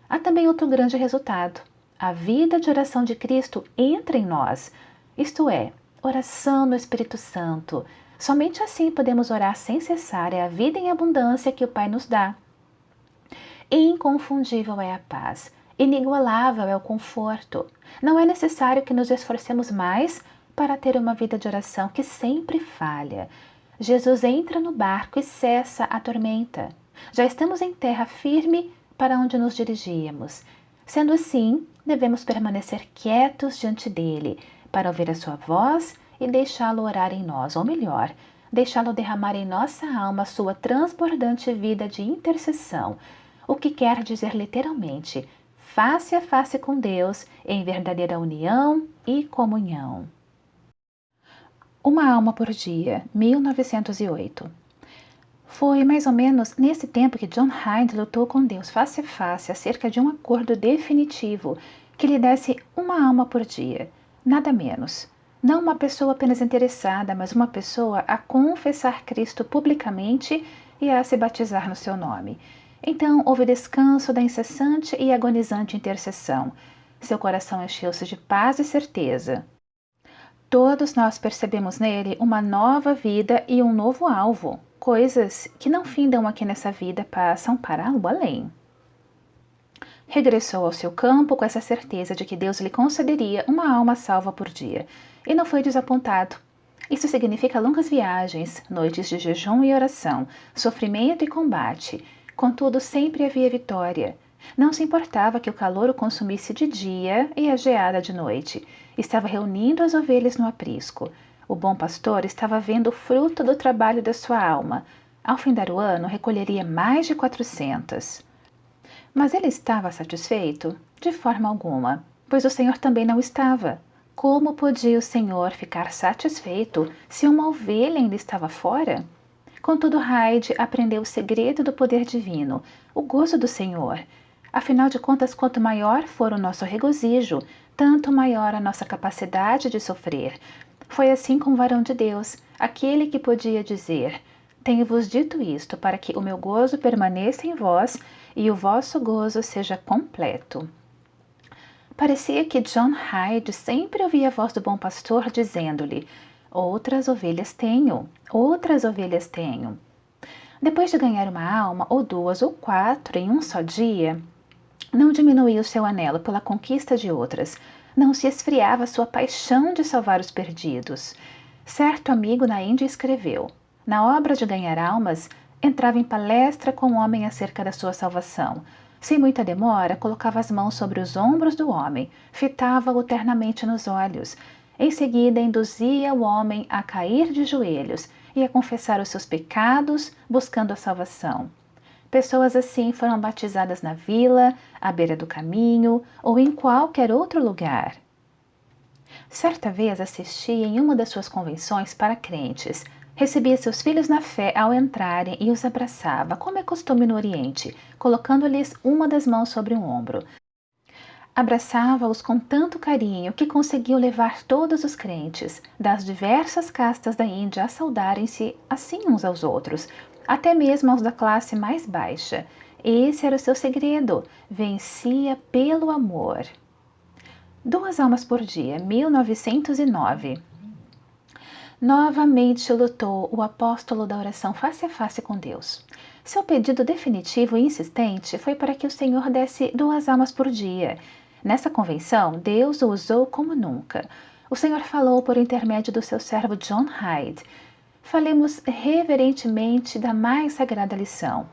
S1: Há também outro grande resultado. A vida de oração de Cristo entra em nós, isto é, oração no Espírito Santo. Somente assim podemos orar sem cessar, é a vida em abundância que o Pai nos dá. Inconfundível é a paz, inigualável é o conforto. Não é necessário que nos esforcemos mais para ter uma vida de oração que sempre falha. Jesus entra no barco e cessa a tormenta. Já estamos em terra firme para onde nos dirigíamos. Sendo assim, devemos permanecer quietos diante dele, para ouvir a sua voz e deixá-lo orar em nós, ou melhor, deixá-lo derramar em nossa alma a sua transbordante vida de intercessão, o que quer dizer literalmente, face a face com Deus, em verdadeira união e comunhão. Uma alma por dia, 1908. Foi mais ou menos nesse tempo que John Hyde lutou com Deus face a face acerca de um acordo definitivo que lhe desse uma alma por dia, nada menos. Não uma pessoa apenas interessada, mas uma pessoa a confessar Cristo publicamente e a se batizar no seu nome. Então houve descanso da incessante e agonizante intercessão. Seu coração encheu-se de paz e certeza. Todos nós percebemos nele uma nova vida e um novo alvo. Coisas que não findam aqui nessa vida passam para o além. Regressou ao seu campo com essa certeza de que Deus lhe concederia uma alma salva por dia, e não foi desapontado. Isso significa longas viagens, noites de jejum e oração, sofrimento e combate. Contudo, sempre havia vitória. Não se importava que o calor o consumisse de dia e a geada de noite. Estava reunindo as ovelhas no aprisco. O bom pastor estava vendo o fruto do trabalho da sua alma. Ao findar o ano, recolheria mais de 400. Mas ele estava satisfeito? De forma alguma, pois o Senhor também não estava. Como podia o Senhor ficar satisfeito se uma ovelha ainda estava fora? Contudo, Hyde aprendeu o segredo do poder divino, o gozo do Senhor. Afinal de contas, quanto maior for o nosso regozijo, tanto maior a nossa capacidade de sofrer. Foi assim com o varão de Deus, aquele que podia dizer: Tenho-vos dito isto para que o meu gozo permaneça em vós e o vosso gozo seja completo. Parecia que John Hyde sempre ouvia a voz do bom pastor dizendo-lhe: Outras ovelhas tenho, outras ovelhas tenho. Depois de ganhar uma alma, ou duas, ou quatro em um só dia, não diminuía o seu anelo pela conquista de outras, não se esfriava a sua paixão de salvar os perdidos. Certo amigo na Índia escreveu: Na obra de ganhar almas, entrava em palestra com o homem acerca da sua salvação. Sem muita demora, colocava as mãos sobre os ombros do homem, fitava-o ternamente nos olhos. Em seguida, induzia o homem a cair de joelhos e a confessar os seus pecados, buscando a salvação. Pessoas assim foram batizadas na vila, à beira do caminho ou em qualquer outro lugar. Certa vez assisti em uma das suas convenções para crentes. Recebia seus filhos na fé ao entrarem e os abraçava, como é costume no Oriente, colocando-lhes uma das mãos sobre o ombro. Abraçava-os com tanto carinho que conseguiu levar todos os crentes, das diversas castas da Índia, a saudarem-se assim uns aos outros, até mesmo aos da classe mais baixa. Esse era o seu segredo, vencia pelo amor. 2 almas por dia, 1909. Novamente lutou o apóstolo da oração face a face com Deus. Seu pedido definitivo e insistente foi para que o Senhor desse 2 almas por dia. Nessa convenção, Deus o usou como nunca. O Senhor falou por intermédio do seu servo John Hyde. Falemos reverentemente da mais sagrada lição.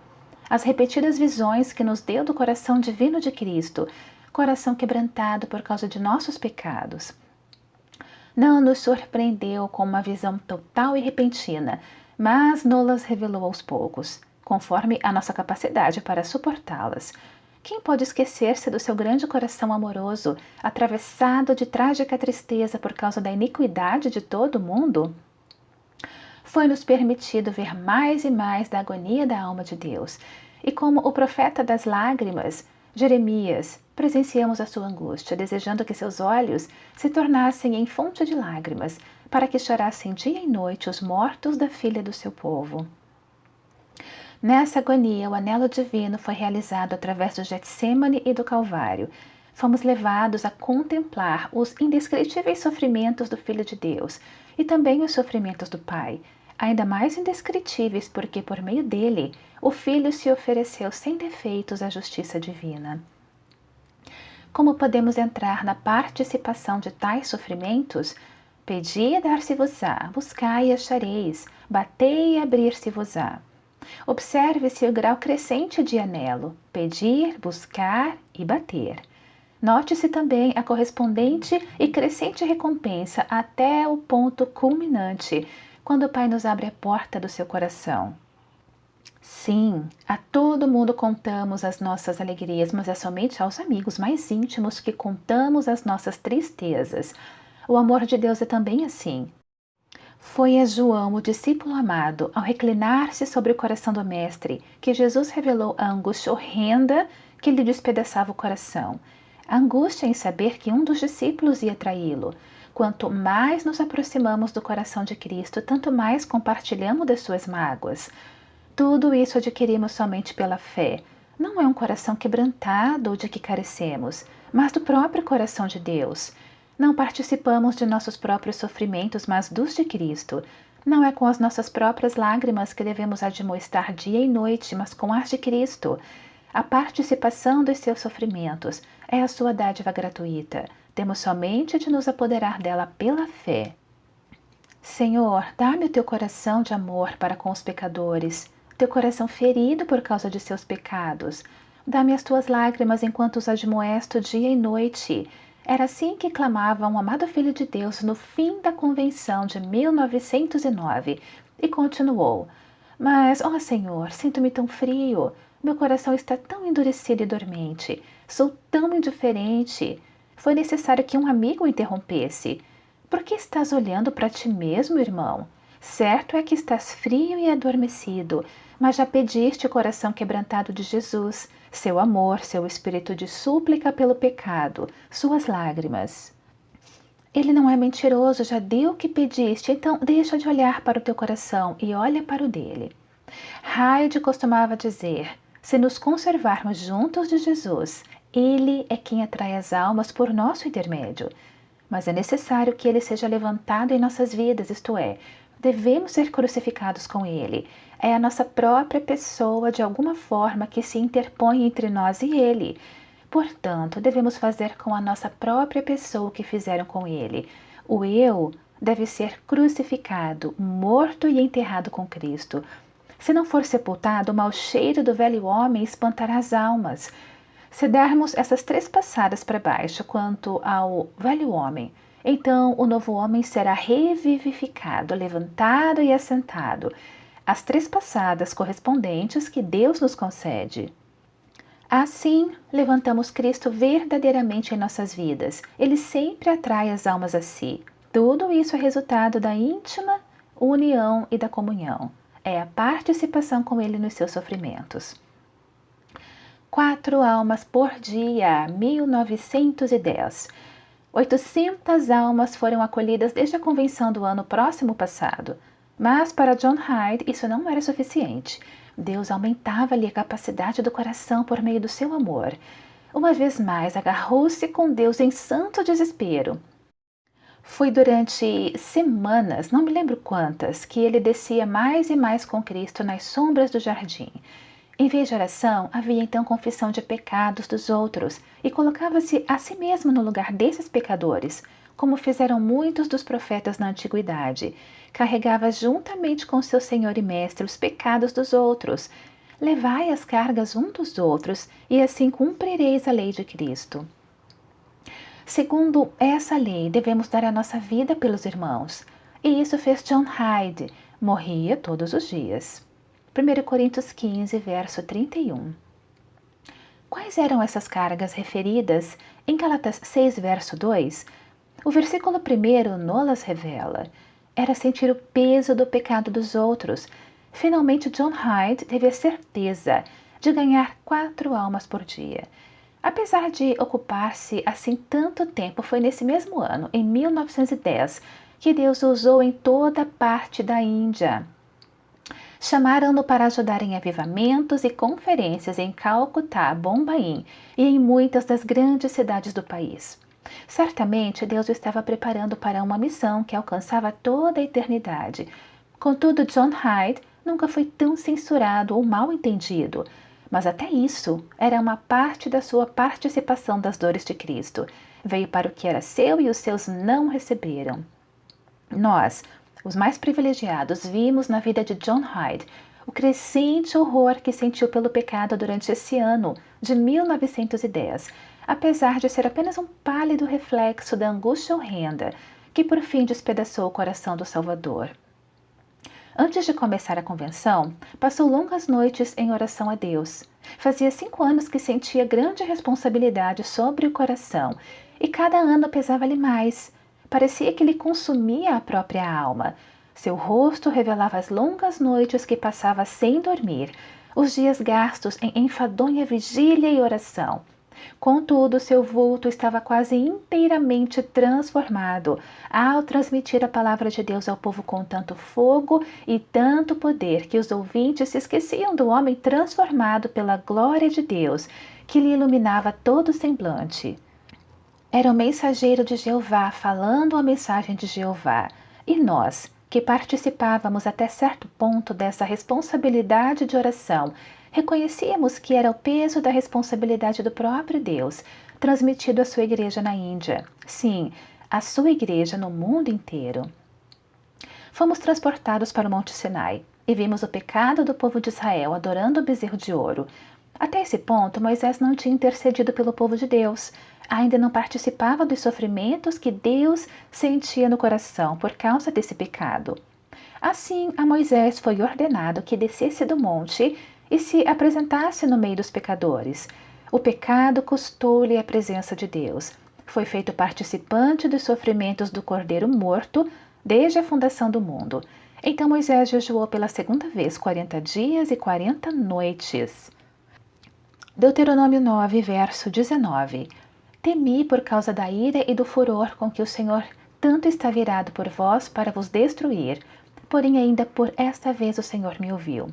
S1: As repetidas visões que nos deu do coração divino de Cristo, coração quebrantado por causa de nossos pecados. Não nos surpreendeu com uma visão total e repentina, mas nos-las revelou aos poucos, conforme a nossa capacidade para suportá-las. Quem pode esquecer-se do seu grande coração amoroso, atravessado de trágica tristeza por causa da iniquidade de todo o mundo? Foi-nos permitido ver mais e mais da agonia da alma de Deus, e como o profeta das lágrimas, Jeremias, presenciamos a sua angústia, desejando que seus olhos se tornassem em fonte de lágrimas, para que chorassem dia e noite os mortos da filha do seu povo. Nessa agonia, o anelo divino foi realizado através do Getsêmani e do Calvário. Fomos levados a contemplar os indescritíveis sofrimentos do Filho de Deus e também os sofrimentos do Pai, ainda mais indescritíveis porque, por meio dele, o Filho se ofereceu sem defeitos à justiça divina. Como podemos entrar na participação de tais sofrimentos? Pedi e dar-se-vos-á, buscai e achareis, batei e abrir-se-vos-á. Observe-se o grau crescente de anelo, pedir, buscar e bater. Note-se também a correspondente e crescente recompensa até o ponto culminante, quando o Pai nos abre a porta do seu coração. Sim, a todo mundo contamos as nossas alegrias, mas é somente aos amigos mais íntimos que contamos as nossas tristezas. O amor de Deus é também assim. Foi a João, o discípulo amado, ao reclinar-se sobre o coração do Mestre, que Jesus revelou a angústia horrenda que lhe despedaçava o coração. A angústia em saber que um dos discípulos ia traí-lo. Quanto mais nos aproximamos do coração de Cristo, tanto mais compartilhamos das suas mágoas. Tudo isso adquirimos somente pela fé. Não é um coração quebrantado de que carecemos, mas do próprio coração de Deus. Não participamos de nossos próprios sofrimentos, mas dos de Cristo. Não é com as nossas próprias lágrimas que devemos admoestar dia e noite, mas com as de Cristo. A participação dos seus sofrimentos é a sua dádiva gratuita. Temos somente de nos apoderar dela pela fé. Senhor, dá-me o teu coração de amor para com os pecadores, teu coração ferido por causa de seus pecados, Dá-me as tuas lágrimas enquanto os admoesto dia e noite. Era assim que clamava um amado Filho de Deus no fim da convenção de 1909 e continuou: Mas, ó Senhor, sinto-me tão frio, meu coração está tão endurecido e dormente, sou tão indiferente. Foi necessário que um amigo o interrompesse. Por que estás olhando para ti mesmo, irmão? Certo é que estás frio e adormecido, mas já pediste o coração quebrantado de Jesus, seu amor, seu espírito de súplica pelo pecado, suas lágrimas. Ele não é mentiroso, já deu o que pediste, então deixa de olhar para o teu coração e olha para o dele. Hyde costumava dizer: se nos conservarmos juntos de Jesus, ele é quem atrai as almas por nosso intermédio. Mas é necessário que ele seja levantado em nossas vidas, isto é, devemos ser crucificados com ele. É a nossa própria pessoa, de alguma forma, que se interpõe entre nós e ele. Portanto, devemos fazer com a nossa própria pessoa o que fizeram com ele. O eu deve ser crucificado, morto e enterrado com Cristo. Se não for sepultado, o mau cheiro do velho homem espantará as almas. Se dermos essas 3 passadas para baixo quanto ao velho homem, então o novo homem será revivificado, levantado e assentado. As 3 passadas correspondentes que Deus nos concede. Assim, levantamos Cristo verdadeiramente em nossas vidas. Ele sempre atrai as almas a si. Tudo isso é resultado da íntima união e da comunhão. É a participação com Ele nos seus sofrimentos. 4 almas por dia, 1910. 800 almas foram acolhidas desde a convenção do ano próximo passado. Mas para John Hyde isso não era suficiente. Deus aumentava-lhe a capacidade do coração por meio do seu amor. Uma vez mais, agarrou-se com Deus em santo desespero. Foi durante semanas, não me lembro quantas, que ele descia mais e mais com Cristo nas sombras do jardim. Em vez de oração, havia então confissão de pecados dos outros e colocava-se a si mesmo no lugar desses pecadores, como fizeram muitos dos profetas na antiguidade. Carregava juntamente com seu Senhor e Mestre os pecados dos outros. Levai as cargas um dos outros, e assim cumprireis a lei de Cristo. Segundo essa lei, devemos dar a nossa vida pelos irmãos. E isso fez John Hyde. Morria todos os dias. 1 Coríntios 15, verso 31. Quais eram essas cargas referidas em Gálatas 6, verso 2? O versículo 1 nolas revela. Era sentir o peso do pecado dos outros. Finalmente, John Hyde teve a certeza de ganhar 4 almas por dia. Apesar de ocupar-se assim tanto tempo, foi nesse mesmo ano, em 1910, que Deus o usou em toda parte da Índia. Chamaram-no para ajudar em avivamentos e conferências em Calcutá, Bombaim e em muitas das grandes cidades do país. Certamente Deus o estava preparando para uma missão que alcançava toda a eternidade. Contudo, John Hyde nunca foi tão censurado ou mal entendido. Mas até isso era uma parte da sua participação das dores de Cristo. Veio para o que era seu e os seus não receberam. Nós, os mais privilegiados, vimos na vida de John Hyde o crescente horror que sentiu pelo pecado durante esse ano de 1910, apesar de ser apenas um pálido reflexo da angústia horrenda que por fim despedaçou o coração do Salvador. Antes de começar a convenção, passou longas noites em oração a Deus. Fazia 5 anos que sentia grande responsabilidade sobre o coração, e cada ano pesava-lhe mais. Parecia que lhe consumia a própria alma. Seu rosto revelava as longas noites que passava sem dormir, os dias gastos em enfadonha vigília e oração. Contudo, seu vulto estava quase inteiramente transformado ao transmitir a palavra de Deus ao povo com tanto fogo e tanto poder que os ouvintes se esqueciam do homem transformado pela glória de Deus, que lhe iluminava todo o semblante. Era o mensageiro de Jeová falando a mensagem de Jeová, e nós, que participávamos até certo ponto dessa responsabilidade de oração, reconhecíamos que era o peso da responsabilidade do próprio Deus, transmitido à sua igreja na Índia. Sim, à sua igreja no mundo inteiro. Fomos transportados para o Monte Sinai e vimos o pecado do povo de Israel adorando o bezerro de ouro. Até esse ponto, Moisés não tinha intercedido pelo povo de Deus. Ainda não participava dos sofrimentos que Deus sentia no coração por causa desse pecado. Assim, a Moisés foi ordenado que descesse do monte e se apresentasse no meio dos pecadores. O pecado custou-lhe a presença de Deus. Foi feito participante dos sofrimentos do Cordeiro morto desde a fundação do mundo. Então Moisés jejuou pela segunda vez 40 dias e 40 noites. Deuteronômio 9, verso 19. Temi por causa da ira e do furor com que o Senhor tanto está virado por vós para vos destruir. Porém, ainda por esta vez o Senhor me ouviu.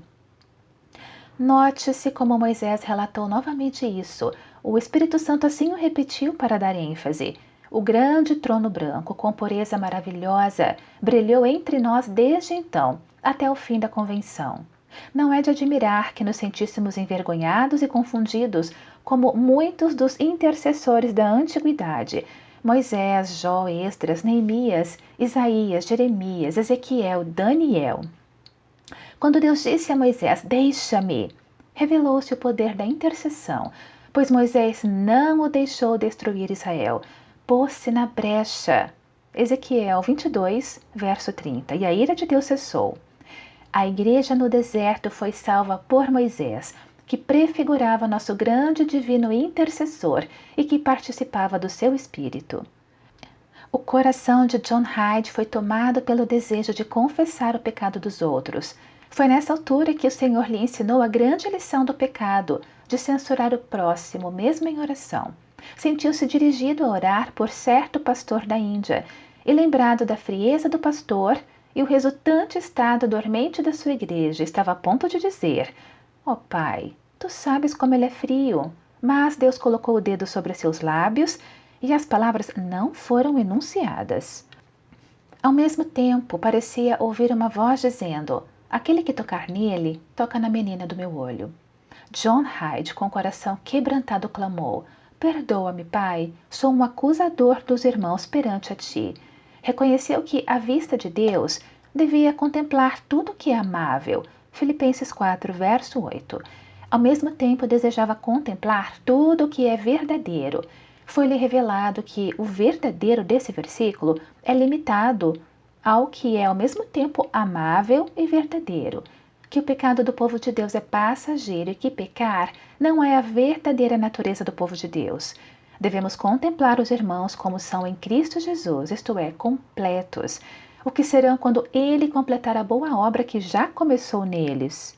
S1: Note-se como Moisés relatou novamente isso. O Espírito Santo assim o repetiu para dar ênfase. O grande trono branco, com pureza maravilhosa, brilhou entre nós desde então, até o fim da convenção. Não é de admirar que nos sentíssemos envergonhados e confundidos, como muitos dos intercessores da antiguidade, Moisés, Jó, Esdras, Neemias, Isaías, Jeremias, Ezequiel, Daniel. Quando Deus disse a Moisés, deixa-me, revelou-se o poder da intercessão, pois Moisés não o deixou destruir Israel, pôs-se na brecha. Ezequiel 22, verso 30, e a ira de Deus cessou. A igreja no deserto foi salva por Moisés, que prefigurava nosso grande divino intercessor e que participava do seu espírito. O coração de John Hyde foi tomado pelo desejo de confessar o pecado dos outros. Foi nessa altura que o Senhor lhe ensinou a grande lição do pecado, de censurar o próximo, mesmo em oração. Sentiu-se dirigido a orar por certo pastor da Índia, e lembrado da frieza do pastor e o resultante estado dormente da sua igreja, estava a ponto de dizer: ó Pai, tu sabes como ele é frio. Mas Deus colocou o dedo sobre seus lábios e as palavras não foram enunciadas. Ao mesmo tempo, parecia ouvir uma voz dizendo: aquele que tocar nele, toca na menina do meu olho. John Hyde, com o coração quebrantado, clamou: perdoa-me, Pai, sou um acusador dos irmãos perante a ti. Reconheceu que, à vista de Deus, devia contemplar tudo o que é amável. Filipenses 4, verso 8. Ao mesmo tempo, desejava contemplar tudo o que é verdadeiro. Foi-lhe revelado que o verdadeiro desse versículo é limitado ao que é ao mesmo tempo amável e verdadeiro, que o pecado do povo de Deus é passageiro e que pecar não é a verdadeira natureza do povo de Deus. Devemos contemplar os irmãos como são em Cristo Jesus, isto é, completos, o que serão quando Ele completar a boa obra que já começou neles.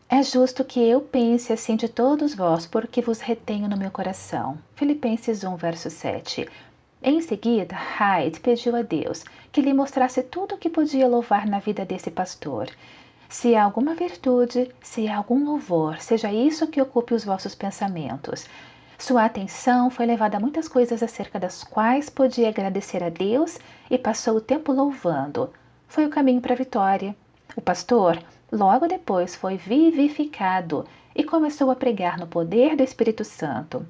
S1: É justo que eu pense assim de todos vós, porque vos retenho no meu coração. Filipenses 1, verso 7. Em seguida, Hyde pediu a Deus que lhe mostrasse tudo o que podia louvar na vida desse pastor. Se há alguma virtude, se há algum louvor, seja isso que ocupe os vossos pensamentos. Sua atenção foi levada a muitas coisas acerca das quais podia agradecer a Deus e passou o tempo louvando. Foi o caminho para a vitória. O pastor, logo depois, foi vivificado e começou a pregar no poder do Espírito Santo.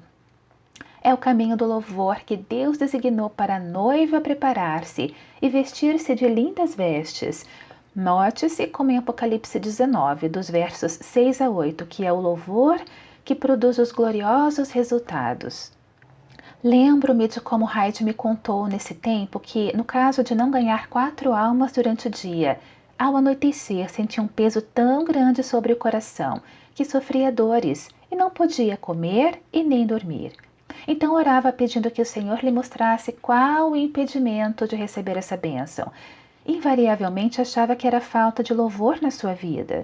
S1: É o caminho do louvor que Deus designou para a noiva preparar-se e vestir-se de lindas vestes. Note-se como em Apocalipse 19, dos versos 6 a 8, que é o louvor que produz os gloriosos resultados. Lembro-me de como Hyde me contou nesse tempo que, no caso de não ganhar 4 almas durante o dia, ao anoitecer sentia um peso tão grande sobre o coração que sofria dores e não podia comer e nem dormir. Então orava pedindo que o Senhor lhe mostrasse qual o impedimento de receber essa bênção. Invariavelmente achava que era falta de louvor na sua vida.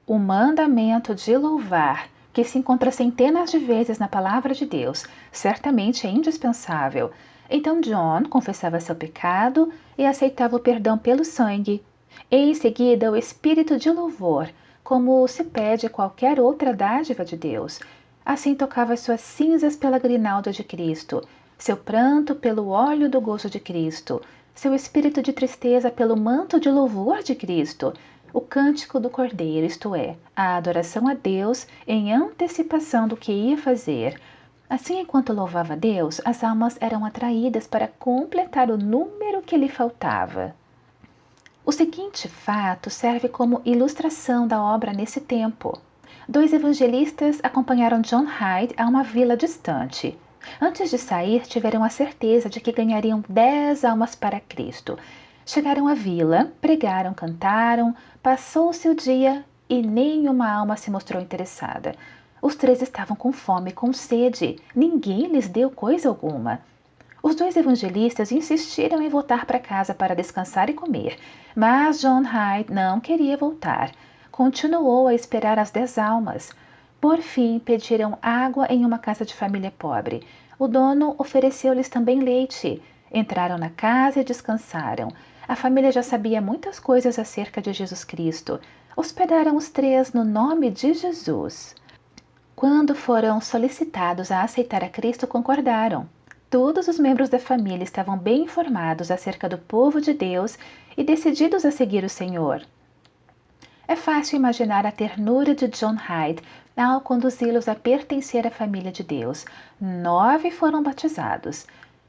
S1: O mandamento de louvar, que se encontra centenas de vezes na palavra de Deus, certamente é indispensável. Então John confessava seu pecado e aceitava o perdão pelo sangue. E em seguida o espírito de louvor, como se pede qualquer outra dádiva de Deus. Assim tocava suas cinzas pela grinalda de Cristo, seu pranto pelo óleo do gozo de Cristo, seu espírito de tristeza pelo manto de louvor de Cristo, o cântico do Cordeiro, isto é, a adoração a Deus em antecipação do que ia fazer. Assim, enquanto louvava a Deus, as almas eram atraídas para completar o número que lhe faltava. O seguinte fato serve como ilustração da obra nesse tempo. Dois evangelistas acompanharam John Hyde a uma vila distante. Antes de sair, tiveram a certeza de que ganhariam 10 almas para Cristo. Chegaram à vila, pregaram, cantaram, passou-se o dia e nenhuma alma se mostrou interessada. Os três estavam com fome, com sede. Ninguém lhes deu coisa alguma. Os dois evangelistas insistiram em voltar para casa para descansar e comer, mas John Hyde não queria voltar. Continuou a esperar as 10 almas. Por fim, pediram água em uma casa de família pobre. O dono ofereceu-lhes também leite. Entraram na casa e descansaram. A família já sabia muitas coisas acerca de Jesus Cristo. Hospedaram os três no nome de Jesus. Quando foram solicitados a aceitar a Cristo, concordaram. Todos os membros da família estavam bem informados acerca do povo de Deus e decididos a seguir o Senhor. É fácil imaginar a ternura de John Hyde ao conduzi-los a pertencer à família de Deus. 9 foram batizados.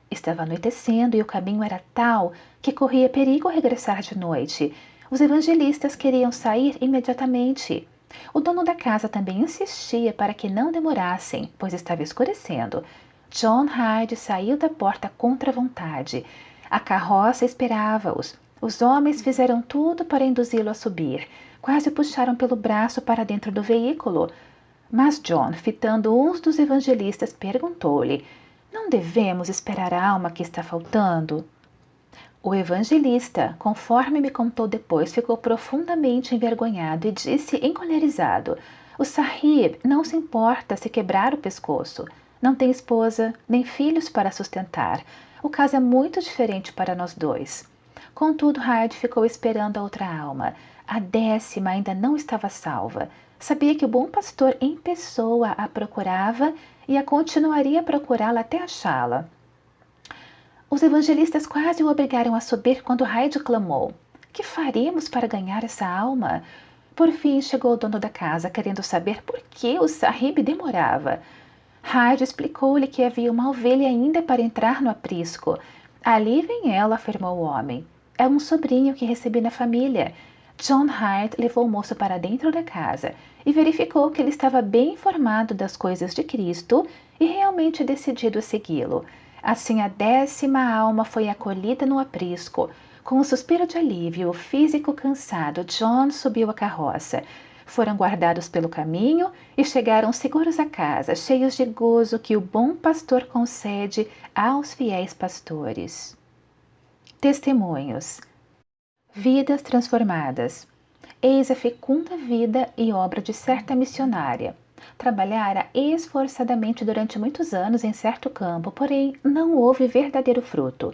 S1: Estava anoitecendo e o caminho era tal que corria perigo regressar de noite. Os evangelistas queriam sair imediatamente. O dono da casa também insistia para que não demorassem, pois estava escurecendo. John Hyde saiu da porta contra a vontade. A carroça esperava-os. Os homens fizeram tudo para induzi-lo a subir. Quase o puxaram pelo braço para dentro do veículo. Mas John, fitando um dos evangelistas, perguntou-lhe: "Não devemos esperar a alma que está faltando?" O evangelista, conforme me contou depois, ficou profundamente envergonhado e disse encolerizado: "O Sahib não se importa se quebrar o pescoço. Não tem esposa, nem filhos para sustentar. O caso é muito diferente para nós dois." Contudo, Hyde ficou esperando a outra alma. A 10ª ainda não estava salva. Sabia que o bom pastor em pessoa a procurava e a continuaria a procurá-la até achá-la. Os evangelistas quase o obrigaram a subir quando Hyde clamou: "Que faremos para ganhar essa alma?" Por fim chegou o dono da casa, querendo saber por que o Sahib demorava. Hyde explicou-lhe que havia uma ovelha ainda para entrar no aprisco. "Ali vem ela", afirmou o homem. "É um sobrinho que recebi na família." John Hyde levou o moço para dentro da casa e verificou que ele estava bem informado das coisas de Cristo e realmente decidido a segui-lo. Assim, a 10ª alma foi acolhida no aprisco. Com um suspiro de alívio, o físico cansado, John subiu a carroça. Foram guardados pelo caminho e chegaram seguros a casa, cheios de gozo que o bom pastor concede aos fiéis pastores. Testemunhos. Vidas transformadas. Eis a fecunda vida e obra de certa missionária. Trabalhara esforçadamente durante muitos anos em certo campo, porém não houve verdadeiro fruto.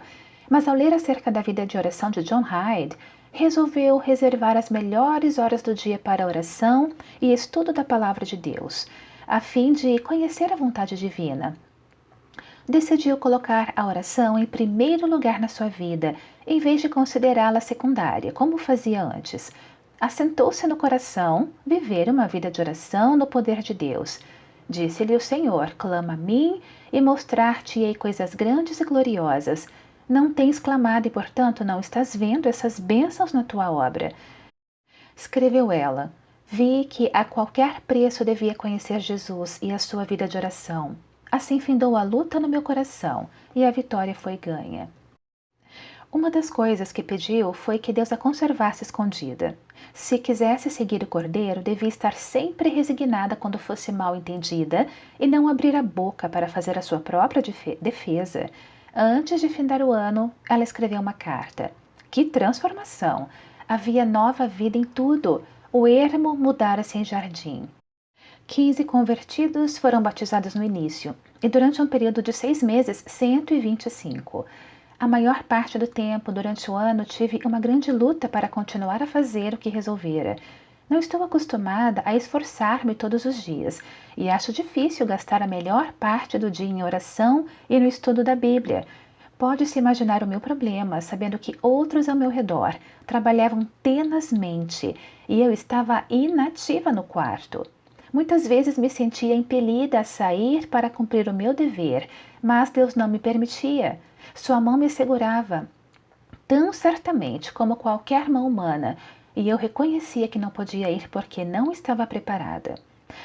S1: Mas ao ler acerca da vida de oração de John Hyde, resolveu reservar as melhores horas do dia para oração e estudo da palavra de Deus, a fim de conhecer a vontade divina. Decidiu colocar a oração em primeiro lugar na sua vida, em vez de considerá-la secundária, como fazia antes. Assentou-se no coração viver uma vida de oração no poder de Deus. Disse-lhe o Senhor: "Clama a mim e mostrar-te-ei coisas grandes e gloriosas. Não tens clamado e, portanto, não estás vendo essas bênçãos na tua obra." Escreveu ela: "Vi que a qualquer preço devia conhecer Jesus e a sua vida de oração. Assim findou a luta no meu coração e a vitória foi ganha." Uma das coisas que pediu foi que Deus a conservasse escondida. Se quisesse seguir o Cordeiro, devia estar sempre resignada quando fosse mal entendida e não abrir a boca para fazer a sua própria defesa. Antes de findar o ano, ela escreveu uma carta. Que transformação! Havia nova vida em tudo. O ermo mudara-se em jardim. 15 convertidos foram batizados no início, e durante um período de 6 meses, 125. A maior parte do tempo, durante o ano, tive uma grande luta para continuar a fazer o que resolvera. Não estou acostumada a esforçar-me todos os dias, e acho difícil gastar a melhor parte do dia em oração e no estudo da Bíblia. Pode-se imaginar o meu problema, sabendo que outros ao meu redor trabalhavam tenazmente, e eu estava inativa no quarto. Muitas vezes me sentia impelida a sair para cumprir o meu dever, mas Deus não me permitia. Sua mão me segurava, tão certamente como qualquer mão humana, e eu reconhecia que não podia ir porque não estava preparada.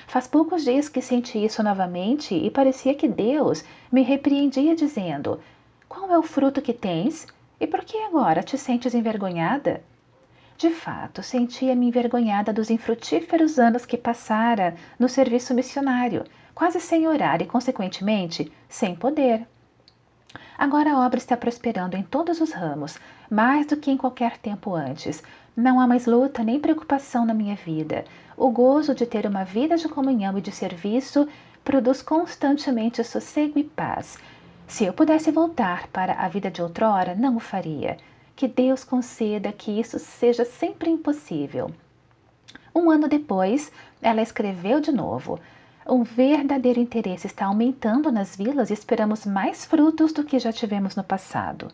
S1: Faz poucos dias que senti isso novamente e parecia que Deus me repreendia dizendo: Qual é o fruto que tens? E por que agora te sentes envergonhada? De fato, sentia-me envergonhada dos infrutíferos anos que passara no serviço missionário, quase sem orar e, consequentemente, sem poder. Agora a obra está prosperando em todos os ramos, mais do que em qualquer tempo antes. Não há mais luta nem preocupação na minha vida. O gozo de ter uma vida de comunhão e de serviço produz constantemente sossego e paz. Se eu pudesse voltar para a vida de outrora, não o faria. Que Deus conceda que isso seja sempre impossível. Um ano depois, ela escreveu de novo. Um verdadeiro interesse está aumentando nas vilas e esperamos mais frutos do que já tivemos no passado.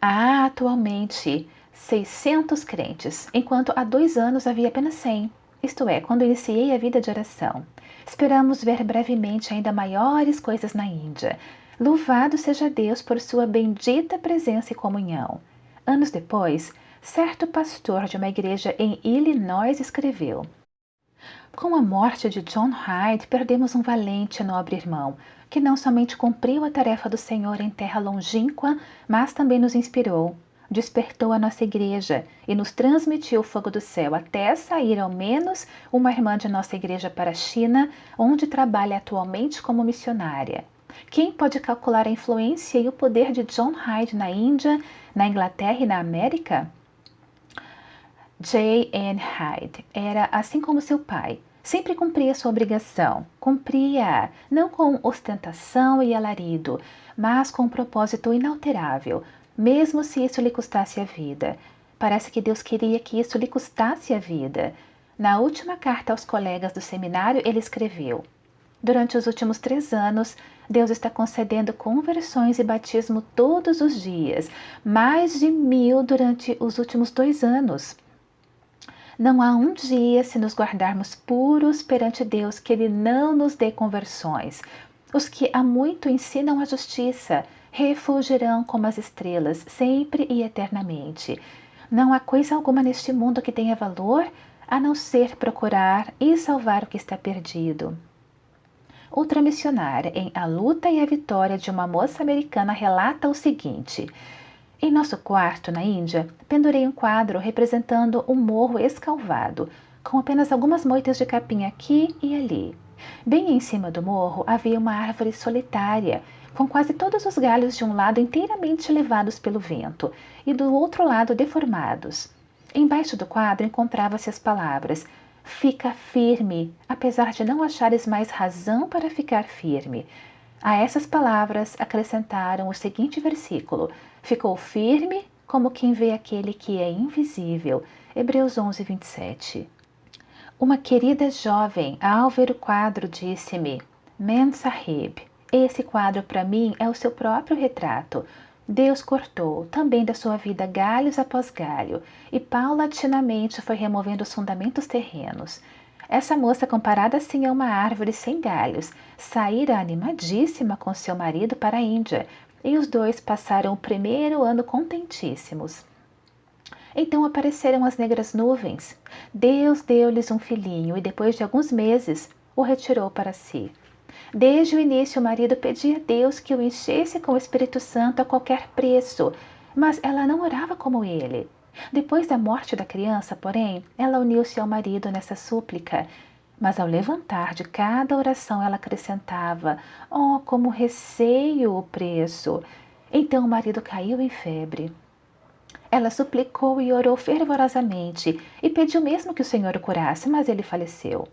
S1: Há atualmente 600 crentes, enquanto há 2 anos havia apenas 100. Isto é, quando iniciei a vida de oração. Esperamos ver brevemente ainda maiores coisas na Índia. Louvado seja Deus por sua bendita presença e comunhão. Anos depois, certo pastor de uma igreja em Illinois escreveu: Com a morte de John Hyde, perdemos um valente e nobre irmão, que não somente cumpriu a tarefa do Senhor em terra longínqua, mas também nos inspirou, despertou a nossa igreja e nos transmitiu o fogo do céu até sair ao menos uma irmã de nossa igreja para a China, onde trabalha atualmente como missionária. Quem pode calcular a influência e o poder de John Hyde na Índia, na Inglaterra e na América? J. N. Hyde era assim como seu pai. Sempre cumpria sua obrigação. Cumpria não com ostentação e alarido, mas com um propósito inalterável, mesmo se isso lhe custasse a vida. Parece que Deus queria que isso lhe custasse a vida. Na última carta aos colegas do seminário, ele escreveu: Durante os últimos 3 anos, Deus está concedendo conversões e batismo todos os dias, mais de 1000 durante os últimos 2 anos. Não há um dia, se nos guardarmos puros perante Deus, que Ele não nos dê conversões. Os que há muito ensinam a justiça refulgirão como as estrelas, sempre e eternamente. Não há coisa alguma neste mundo que tenha valor, a não ser procurar e salvar o que está perdido. Outra missionária em A Luta e a Vitória de uma Moça Americana relata o seguinte: Em nosso quarto, na Índia, pendurei um quadro representando um morro escalvado, com apenas algumas moitas de capim aqui e ali. Bem em cima do morro havia uma árvore solitária, com quase todos os galhos de um lado inteiramente levados pelo vento e do outro lado deformados. Embaixo do quadro encontrava-se as palavras: Fica firme, apesar de não achares mais razão para ficar firme. A essas palavras acrescentaram o seguinte versículo: Ficou firme como quem vê aquele que é invisível. Hebreus 11, 27. Uma querida jovem, ao ver o quadro, disse-me: Mem Sahib, esse quadro para mim é o seu próprio retrato. Deus cortou também da sua vida galhos após galho e paulatinamente foi removendo os fundamentos terrenos. Essa moça, comparada assim a uma árvore sem galhos, saíra animadíssima com seu marido para a Índia, e os dois passaram o primeiro ano contentíssimos. Então apareceram as negras nuvens. Deus deu-lhes um filhinho e depois de alguns meses o retirou para si. Desde o início, o marido pedia a Deus que o enchesse com o Espírito Santo a qualquer preço, mas ela não orava como ele. Depois da morte da criança, porém, ela uniu-se ao marido nessa súplica. Mas ao levantar de cada oração, ela acrescentava: Oh, como receio o preço! Então o marido caiu em febre. Ela suplicou e orou fervorosamente e pediu mesmo que o Senhor o curasse, mas ele faleceu.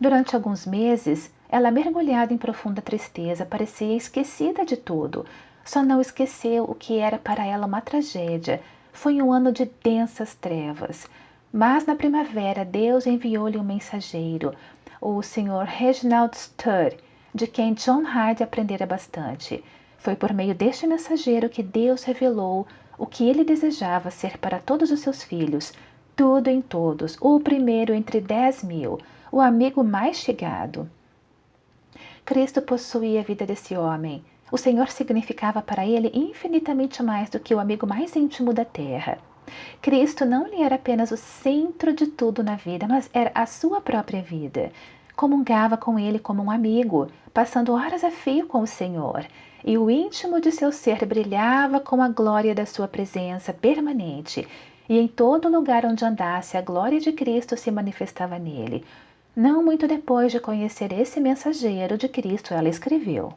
S1: Durante alguns meses, ela, mergulhada em profunda tristeza, parecia esquecida de tudo. Só não esqueceu o que era para ela uma tragédia. Foi um ano de densas trevas. Mas na primavera, Deus enviou-lhe um mensageiro, o Sr. Reginald Sturr, de quem John Hyde aprendera bastante. Foi por meio deste mensageiro que Deus revelou o que ele desejava ser para todos os seus filhos, tudo em todos, o primeiro entre 10.000, o amigo mais chegado. Cristo possuía a vida desse homem. O Senhor significava para ele infinitamente mais do que o amigo mais íntimo da terra. Cristo não lhe era apenas o centro de tudo na vida, mas era a sua própria vida. Comungava com ele como um amigo, passando horas a fio com o Senhor, e o íntimo de seu ser brilhava com a glória da sua presença permanente, e em todo lugar onde andasse a glória de Cristo se manifestava nele. Não muito depois de conhecer esse mensageiro de Cristo, ela escreveu: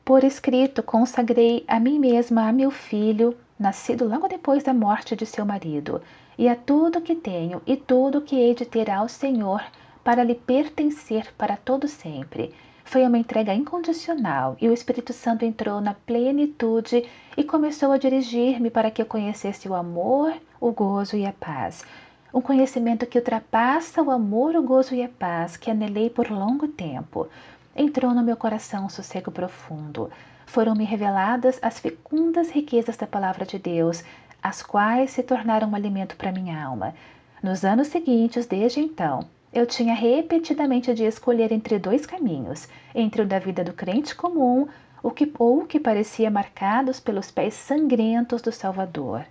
S1: Por escrito consagrei a mim mesma a meu filho, nascido logo depois da morte de seu marido, e a tudo que tenho e tudo que hei de ter ao Senhor, para lhe pertencer para todo sempre. Foi uma entrega incondicional, e o Espírito Santo entrou na plenitude e começou a dirigir-me para que eu conhecesse o amor, o gozo e a paz. Um conhecimento que ultrapassa o amor, o gozo e a paz que anelei por longo tempo. Entrou no meu coração um sossego profundo. Foram-me reveladas as fecundas riquezas da palavra de Deus, as quais se tornaram um alimento para minha alma. Nos anos seguintes, desde então, eu tinha repetidamente de escolher entre dois caminhos, entre o da vida do crente comum, ou o que parecia marcados pelos pés sangrentos do Salvador.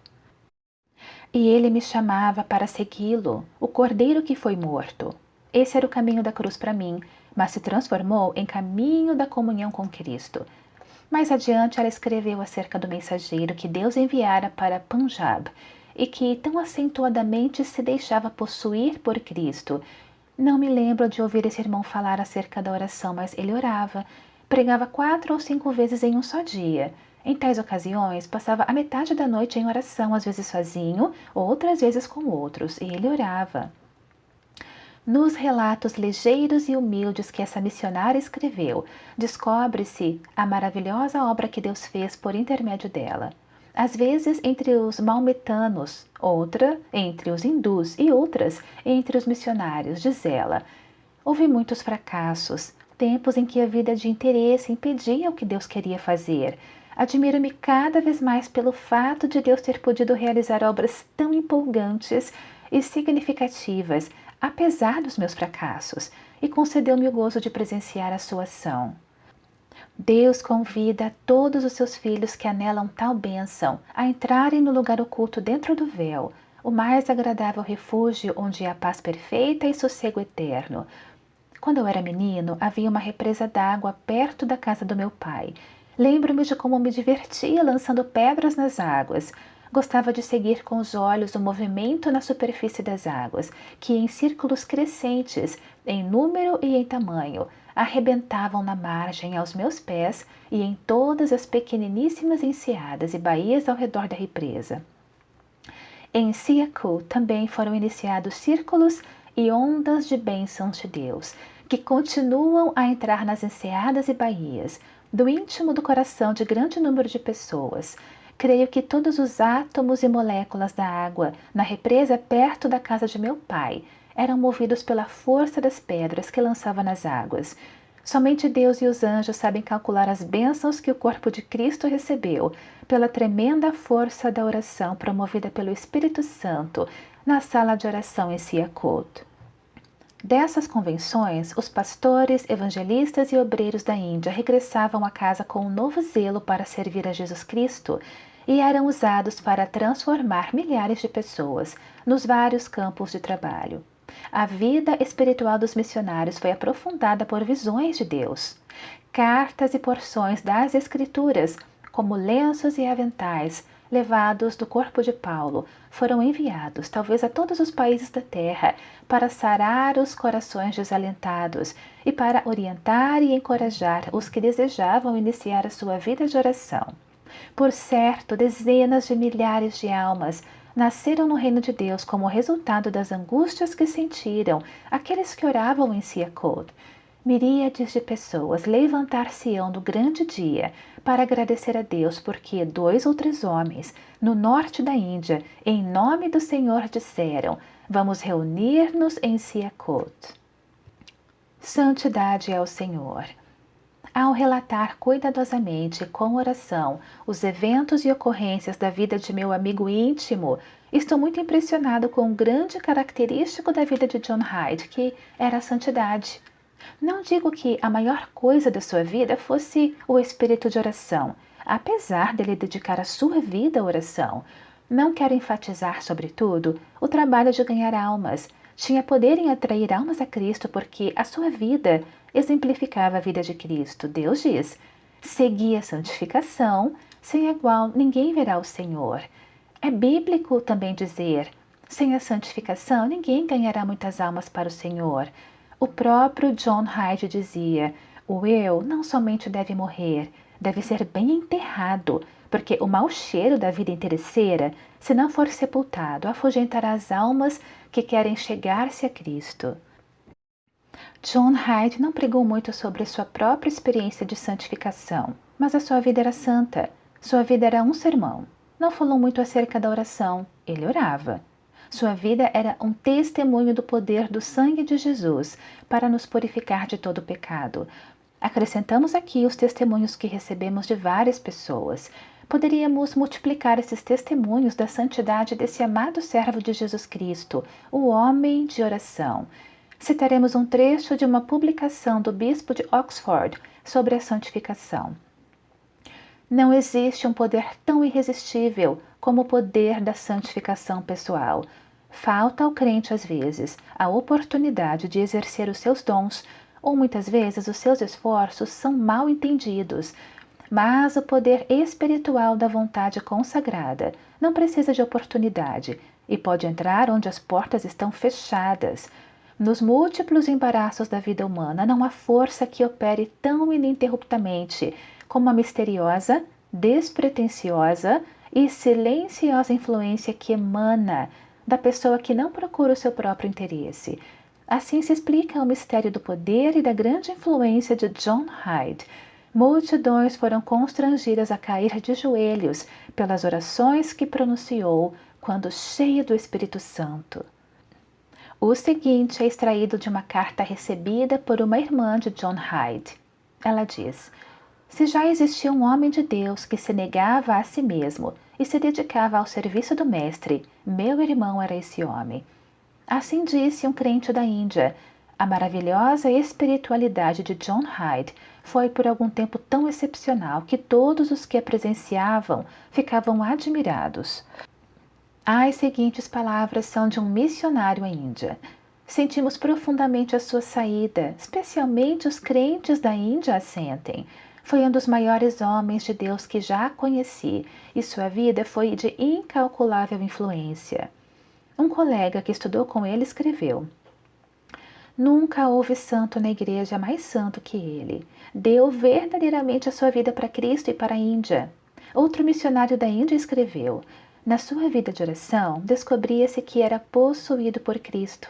S1: E ele me chamava para segui-lo, o cordeiro que foi morto. Esse era o caminho da cruz para mim, mas se transformou em caminho da comunhão com Cristo. Mais adiante, ela escreveu acerca do mensageiro que Deus enviara para Punjab e que tão acentuadamente se deixava possuir por Cristo. Não me lembro de ouvir esse irmão falar acerca da oração, mas ele orava. Pregava 4 ou 5 vezes em um só dia. Em tais ocasiões, passava a metade da noite em oração, às vezes sozinho, outras vezes com outros, e ele orava. Nos relatos ligeiros e humildes que essa missionária escreveu, descobre-se a maravilhosa obra que Deus fez por intermédio dela. Às vezes entre os maometanos, outra entre os hindus e outras entre os missionários, diz ela. Houve muitos fracassos, tempos em que a vida de interesse impedia o que Deus queria fazer. Admiro-me cada vez mais pelo fato de Deus ter podido realizar obras tão empolgantes e significativas, apesar dos meus fracassos, e concedeu-me o gozo de presenciar a sua ação. Deus convida todos os seus filhos que anelam tal bênção a entrarem no lugar oculto dentro do véu, o mais agradável refúgio onde há paz perfeita e sossego eterno. Quando eu era menino, havia uma represa d'água perto da casa do meu pai. Lembro-me de como me divertia lançando pedras nas águas. Gostava de seguir com os olhos o movimento na superfície das águas, que em círculos crescentes, em número e em tamanho, arrebentavam na margem aos meus pés e em todas as pequeniníssimas enseadas e baías ao redor da represa. Em Siaku também foram iniciados círculos e ondas de bênçãos de Deus, que continuam a entrar nas enseadas e baías, do íntimo do coração de grande número de pessoas. Creio que todos os átomos e moléculas da água na represa perto da casa de meu pai eram movidos pela força das pedras que lançava nas águas. Somente Deus e os anjos sabem calcular as bênçãos que o corpo de Cristo recebeu pela tremenda força da oração promovida pelo Espírito Santo na sala de oração em Sialkot. Dessas convenções, os pastores, evangelistas e obreiros da Índia regressavam à casa com um novo zelo para servir a Jesus Cristo e eram usados para transformar milhares de pessoas nos vários campos de trabalho. A vida espiritual dos missionários foi aprofundada por visões de Deus. Cartas e porções das Escrituras, como lenços e aventais, levados do corpo de Paulo, foram enviados, talvez a todos os países da terra, para sarar os corações desalentados e para orientar e encorajar os que desejavam iniciar a sua vida de oração. Por certo, dezenas de milhares de almas nasceram no reino de Deus como resultado das angústias que sentiram aqueles que oravam em Sialkot. Miríades de pessoas levantar-se-ão no grande dia para agradecer a Deus porque 2 ou 3 homens, no norte da Índia, em nome do Senhor disseram: vamos reunir-nos em Sialkot. Santidade ao Senhor. Ao relatar cuidadosamente, com oração, os eventos e ocorrências da vida de meu amigo íntimo, estou muito impressionado com um grande característico da vida de John Hyde, que era a santidade. Não digo que a maior coisa da sua vida fosse o espírito de oração, apesar dele dedicar a sua vida à oração. Não quero enfatizar, sobretudo, o trabalho de ganhar almas, Tinha poder em atrair almas a Cristo porque a sua vida exemplificava a vida de Cristo. Deus diz: segui a santificação, sem a qual ninguém verá o Senhor. É bíblico também dizer: sem a santificação ninguém ganhará muitas almas para o Senhor. O próprio John Hyde dizia: o eu não somente deve morrer, deve ser bem enterrado, porque o mau cheiro da vida interesseira, se não for sepultado, afugentará as almas que querem chegar-se a Cristo. John Hyde não pregou muito sobre sua própria experiência de santificação, mas a sua vida era santa. Sua vida era um sermão. Não falou muito acerca da oração, ele orava. Sua vida era um testemunho do poder do sangue de Jesus para nos purificar de todo pecado. Acrescentamos aqui os testemunhos que recebemos de várias pessoas. Poderíamos multiplicar esses testemunhos da santidade desse amado servo de Jesus Cristo, o homem de oração. Citaremos um trecho de uma publicação do bispo de Oxford sobre a santificação. Não existe um poder tão irresistível como o poder da santificação pessoal. Falta ao crente, às vezes, a oportunidade de exercer os seus dons, ou muitas vezes os seus esforços são mal entendidos. Mas o poder espiritual da vontade consagrada não precisa de oportunidade e pode entrar onde as portas estão fechadas. Nos múltiplos embaraços da vida humana não há força que opere tão ininterruptamente como a misteriosa, despretensiosa e silenciosa influência que emana da pessoa que não procura o seu próprio interesse. Assim se explica o mistério do poder e da grande influência de John Hyde. Multidões foram constrangidas a cair de joelhos pelas orações que pronunciou quando cheio do Espírito Santo. O seguinte é extraído de uma carta recebida por uma irmã de John Hyde. Ela diz: se já existia um homem de Deus que se negava a si mesmo e se dedicava ao serviço do Mestre, meu irmão era esse homem. Assim disse um crente da Índia: a maravilhosa espiritualidade de John Hyde foi por algum tempo tão excepcional que todos os que a presenciavam ficavam admirados. As seguintes palavras são de um missionário à Índia. Sentimos profundamente a sua saída, especialmente os crentes da Índia a sentem. Foi um dos maiores homens de Deus que já conheci, e sua vida foi de incalculável influência. Um colega que estudou com ele escreveu: nunca houve santo na igreja mais santo que ele. Deu verdadeiramente a sua vida para Cristo e para a Índia. Outro missionário da Índia escreveu: na sua vida de oração, descobria-se que era possuído por Cristo.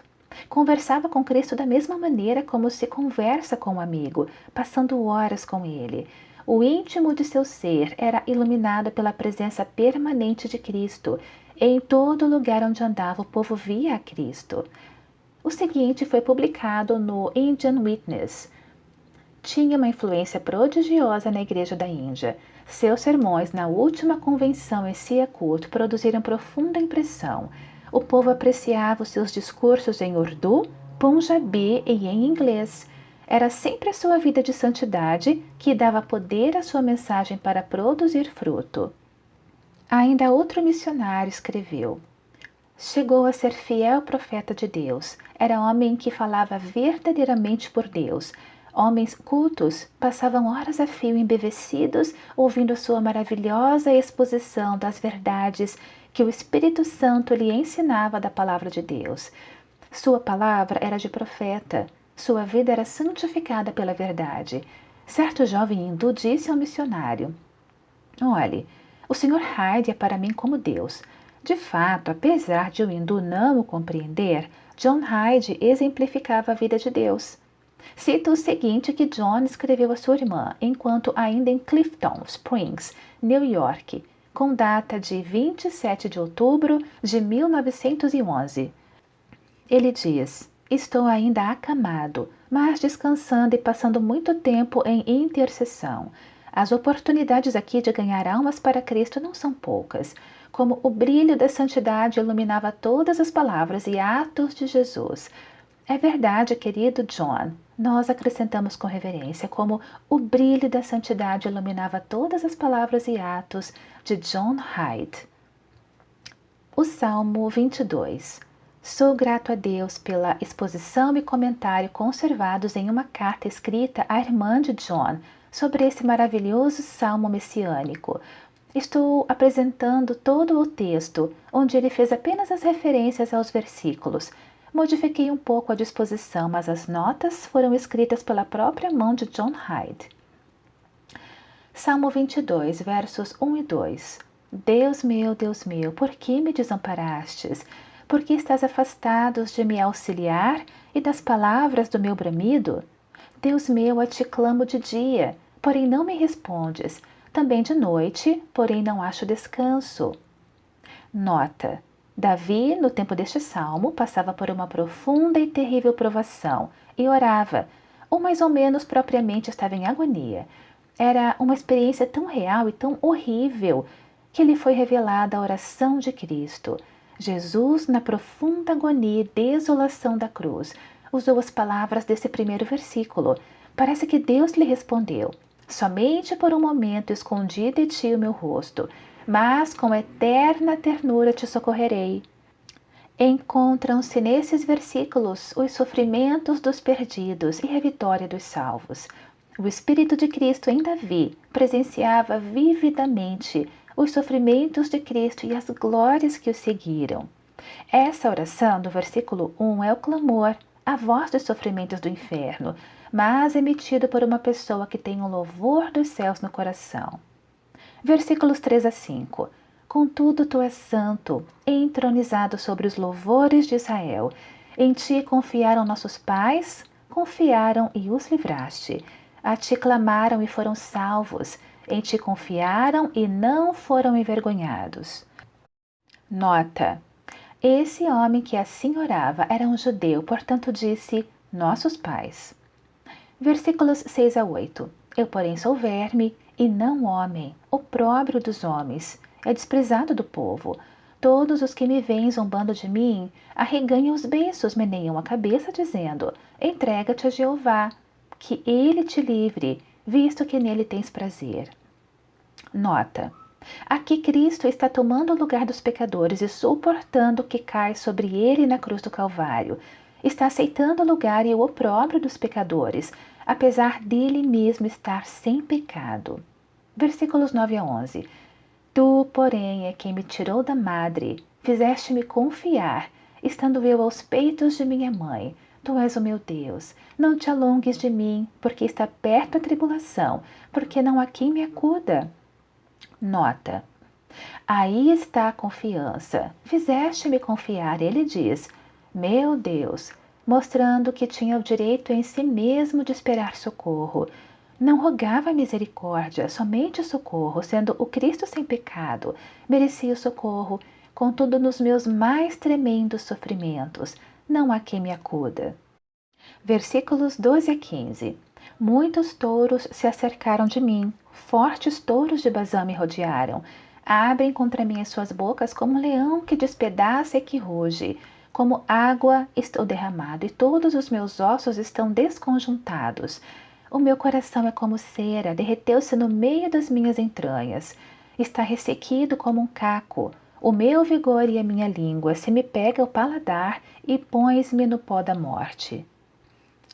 S1: Conversava com Cristo da mesma maneira como se conversa com um amigo, passando horas com ele. O íntimo de seu ser era iluminado pela presença permanente de Cristo. E em todo lugar onde andava, o povo via a Cristo. O seguinte foi publicado no Indian Witness. Tinha uma influência prodigiosa na Igreja da Índia. Seus sermões na última convenção em Siacut produziram profunda impressão. O povo apreciava os seus discursos em Urdu, Punjabi e em inglês. Era sempre a sua vida de santidade que dava poder à sua mensagem para produzir fruto. Ainda outro missionário escreveu: chegou a ser fiel profeta de Deus. Era homem que falava verdadeiramente por Deus. Homens cultos passavam horas a fio embevecidos ouvindo sua maravilhosa exposição das verdades que o Espírito Santo lhe ensinava da palavra de Deus. Sua palavra era de profeta, sua vida era santificada pela verdade. Certo jovem hindu disse ao missionário: olhe, o Sr. Hyde é para mim como Deus. De fato, apesar de o hindu não o compreender, John Hyde exemplificava a vida de Deus. Cita o seguinte que John escreveu a sua irmã, enquanto ainda em Clifton Springs, New York, com data de 27 de outubro de 1911. Ele diz: estou ainda acamado, mas descansando e passando muito tempo em intercessão. As oportunidades aqui de ganhar almas para Cristo não são poucas. Como o brilho da santidade iluminava todas as palavras e atos de Jesus. É verdade, querido John, nós acrescentamos com reverência, como o brilho da santidade iluminava todas as palavras e atos de John Hyde. O Salmo 22. Sou grato a Deus pela exposição e comentário conservados em uma carta escrita à irmã de John sobre esse maravilhoso salmo messiânico. Estou apresentando todo o texto, onde ele fez apenas as referências aos versículos. Modifiquei um pouco a disposição, mas as notas foram escritas pela própria mão de John Hyde. Salmo 22, versos 1 e 2. Deus meu, por que me desamparastes? Por que estás afastados de me auxiliar e das palavras do meu bramido? Deus meu, a ti clamo de dia, porém não me respondes. Também de noite, porém não acho descanso. Nota: Davi, no tempo deste salmo, passava por uma profunda e terrível provação e orava, ou mais ou menos propriamente estava em agonia. Era uma experiência tão real e tão horrível que lhe foi revelada a oração de Cristo. Jesus, na profunda agonia e desolação da cruz, usou as palavras desse primeiro versículo. Parece que Deus lhe respondeu: somente por um momento escondi de ti o meu rosto, mas com eterna ternura te socorrerei. Encontram-se nesses versículos os sofrimentos dos perdidos e a vitória dos salvos. O Espírito de Cristo em Davi presenciava vividamente os sofrimentos de Cristo e as glórias que o seguiram. Essa oração do versículo 1 é o clamor, a voz dos sofrimentos do inferno, mas emitido por uma pessoa que tem o louvor dos céus no coração. Versículos 3 a 5. Contudo, tu és santo, entronizado sobre os louvores de Israel. Em ti confiaram nossos pais, confiaram e os livraste. A ti clamaram e foram salvos. Em ti confiaram e não foram envergonhados. Nota: esse homem que assim orava era um judeu, portanto disse, nossos pais. Versículos 6 a 8. Eu, porém, sou verme e não homem, opróbrio dos homens, é desprezado do povo. Todos os que me veem zombando de mim, arreganham os beiços, meneiam a cabeça, dizendo, entrega-te a Jeová, que ele te livre, visto que nele tens prazer. Nota: aqui Cristo está tomando o lugar dos pecadores e suportando o que cai sobre ele na cruz do Calvário. Está aceitando o lugar e o opróbrio dos pecadores, apesar dele mesmo estar sem pecado. Versículos 9 a 11. Tu, porém, é quem me tirou da madre, fizeste-me confiar, estando eu aos peitos de minha mãe. Tu és o meu Deus. Não te alongues de mim, porque está perto a tribulação, porque não há quem me acuda. Nota: aí está a confiança. Fizeste-me confiar, ele diz, meu Deus, mostrando que tinha o direito em si mesmo de esperar socorro. Não rogava misericórdia, somente socorro, sendo o Cristo sem pecado. Merecia o socorro, contudo nos meus mais tremendos sofrimentos. Não há quem me acuda. Versículos 12 a 15. Muitos touros se acercaram de mim, fortes touros de Bazã me rodearam. Abrem contra mim as suas bocas como um leão que despedaça e que ruge. Como água estou derramado e todos os meus ossos estão desconjuntados. O meu coração é como cera, derreteu-se no meio das minhas entranhas. Está ressequido como um caco. O meu vigor e a minha língua se me pega ao paladar e pões-me no pó da morte.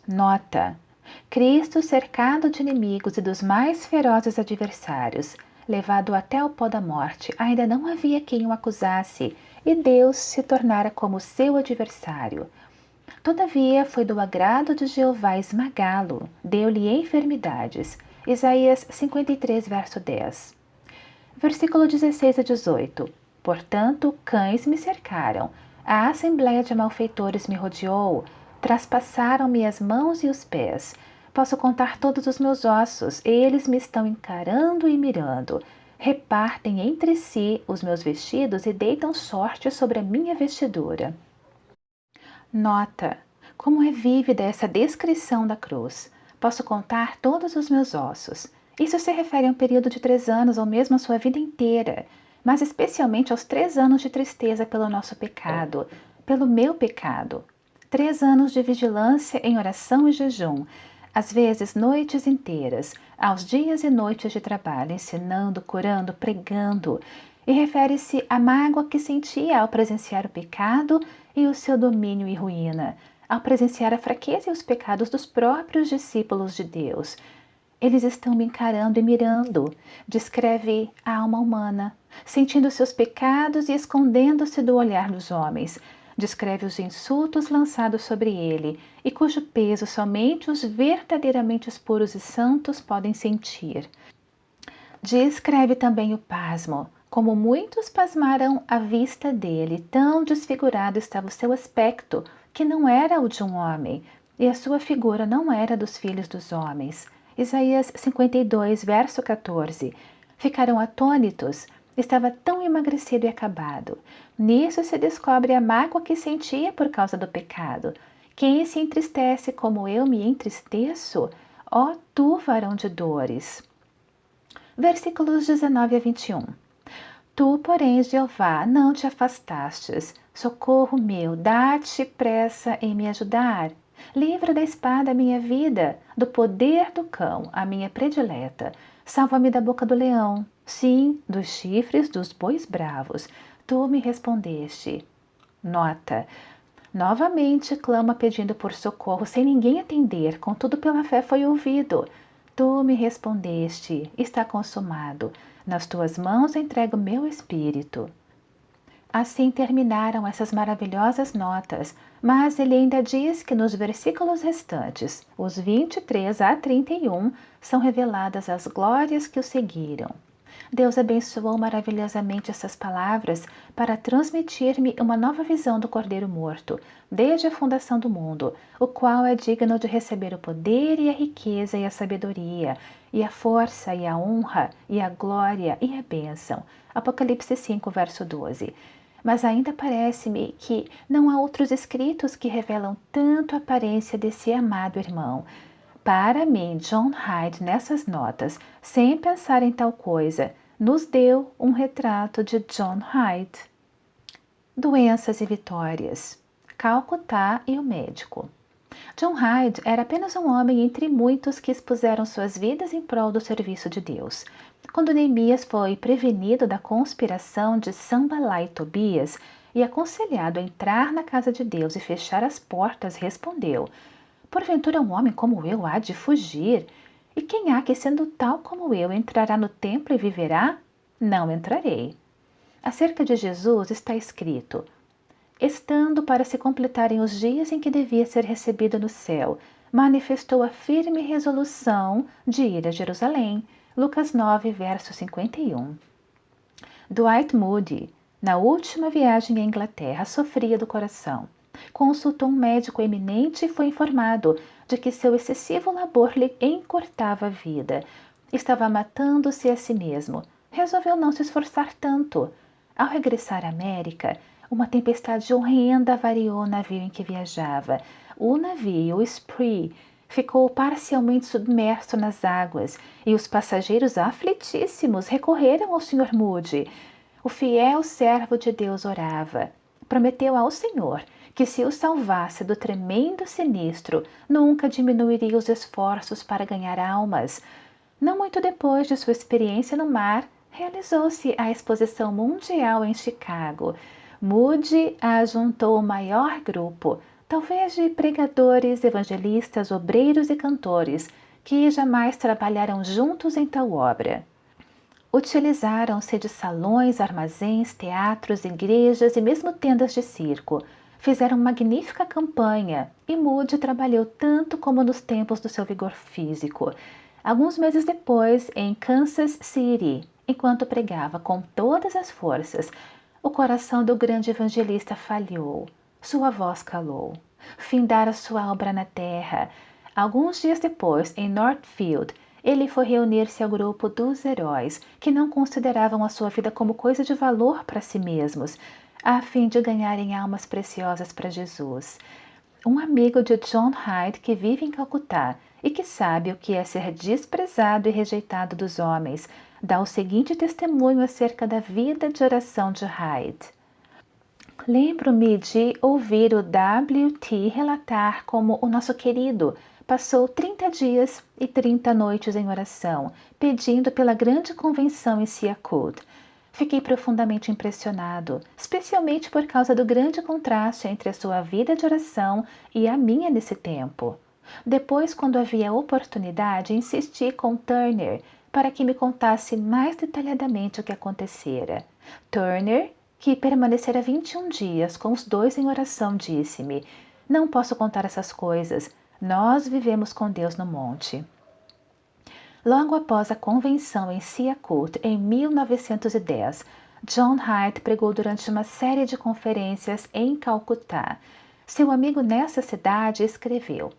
S1: Nota: Cristo cercado de inimigos e dos mais ferozes adversários, levado até o pó da morte, ainda não havia quem o acusasse, e Deus se tornara como seu adversário. Todavia foi do agrado de Jeová esmagá-lo, deu-lhe enfermidades. Isaías 53, verso 10. Versículo 16 a 18. Portanto, cães me cercaram, a assembleia de malfeitores me rodeou, traspassaram-me as mãos e os pés. Posso contar todos os meus ossos, eles me estão encarando e mirando. Repartem entre si os meus vestidos e deitam sorte sobre a minha vestidura. Nota: como é vívida essa descrição da cruz. Posso contar todos os meus ossos. Isso se refere a um período de 3 anos ou mesmo a sua vida inteira, mas especialmente aos 3 anos de tristeza pelo nosso pecado, pelo meu pecado. 3 anos de vigilância em oração e jejum, às vezes noites inteiras, aos dias e noites de trabalho, ensinando, curando, pregando. e refere-se à mágoa que sentia ao presenciar o pecado e o seu domínio e ruína, ao presenciar a fraqueza e os pecados dos próprios discípulos de Deus. Eles estão me encarando e mirando, descreve a alma humana, sentindo seus pecados e escondendo-se do olhar dos homens. Descreve os insultos lançados sobre ele e cujo peso somente os verdadeiramente puros e santos podem sentir. Descreve também o pasmo, como muitos pasmaram à vista dele, tão desfigurado estava o seu aspecto, que não era o de um homem, e a sua figura não era dos filhos dos homens. Isaías 52, verso 14. Ficaram atônitos, estava tão emagrecido e acabado. Nisso se descobre a mágoa que sentia por causa do pecado. Quem se entristece como eu me entristeço? Ó tu, varão de dores! Versículos 19 a 21. Tu, porém, Jeová, não te afastastes. Socorro meu, dá-te pressa em me ajudar. Livra da espada a minha vida, do poder do cão, a minha predileta. Salva-me da boca do leão, sim, dos chifres dos bois bravos. Tu me respondeste. Nota. Novamente clama pedindo por socorro, sem ninguém atender, contudo pela fé foi ouvido. Tu me respondeste, está consumado. Nas tuas mãos entrego meu espírito. Assim terminaram essas maravilhosas notas, mas ele ainda diz que nos versículos restantes, os 23 a 31, são reveladas as glórias que o seguiram. Deus abençoou maravilhosamente essas palavras para transmitir-me uma nova visão do Cordeiro morto, desde a fundação do mundo, o qual é digno de receber o poder e a riqueza e a sabedoria, e a força e a honra, e a glória e a bênção. Apocalipse 5, verso 12. Mas ainda parece-me que não há outros escritos que revelam tanto a aparência desse amado irmão. Para mim, John Hyde, nessas notas, sem pensar em tal coisa, nos deu um retrato de John Hyde. Doenças e vitórias. Calcutá e o médico. John Hyde era apenas um homem entre muitos que expuseram suas vidas em prol do serviço de Deus. Quando Neemias foi prevenido da conspiração de Sanbalá e Tobias e aconselhado a entrar na casa de Deus e fechar as portas, respondeu: porventura um homem como eu há de fugir? E quem há que, sendo tal como eu, entrará no templo e viverá? Não entrarei. Acerca de Jesus está escrito: estando para se completarem os dias em que devia ser recebido no céu, manifestou a firme resolução de ir a Jerusalém. Lucas 9, verso 51. Dwight Moody, na última viagem à Inglaterra, sofria do coração. Consultou um médico eminente e foi informado de que seu excessivo labor lhe encurtava a vida. Estava matando-se a si mesmo. Resolveu não se esforçar tanto. Ao regressar à América, uma tempestade horrenda avariou o navio em que viajava. O navio, o Spree, ficou parcialmente submerso nas águas e os passageiros aflitíssimos recorreram ao Sr. Moody. O fiel servo de Deus orava. Prometeu ao Senhor que, se o salvasse do tremendo sinistro, nunca diminuiria os esforços para ganhar almas. Não muito depois de sua experiência no mar, realizou-se a Exposição Mundial em Chicago. Moody ajuntou o maior grupo, talvez de pregadores, evangelistas, obreiros e cantores, que jamais trabalharam juntos em tal obra. Utilizaram-se de salões, armazéns, teatros, igrejas e mesmo tendas de circo. Fizeram magnífica campanha e Moody trabalhou tanto como nos tempos do seu vigor físico. Alguns meses depois, em Kansas City, enquanto pregava com todas as forças, o coração do grande evangelista falhou. Sua voz calou. Findara sua obra na terra. Alguns dias depois, em Northfield, ele foi reunir-se ao grupo dos heróis, que não consideravam a sua vida como coisa de valor para si mesmos, a fim de ganharem almas preciosas para Jesus. Um amigo de John Hyde que vive em Calcutá e que sabe o que é ser desprezado e rejeitado dos homens, dá o seguinte testemunho acerca da vida de oração de Hyde. Lembro-me de ouvir o W.T. relatar como o nosso querido passou 30 dias e 30 noites em oração, pedindo pela grande convenção em Siakut. Fiquei profundamente impressionado, especialmente por causa do grande contraste entre a sua vida de oração e a minha nesse tempo. Depois, quando havia oportunidade, insisti com Turner para que me contasse mais detalhadamente o que acontecera. Turner, que permanecera 21 dias com os dois em oração, disse-me: Não posso contar essas coisas. Nós vivemos com Deus no monte. Logo após a convenção em Sialkot, em 1910, John Hyde pregou durante uma série de conferências em Calcutá. Seu amigo nessa cidade escreveu: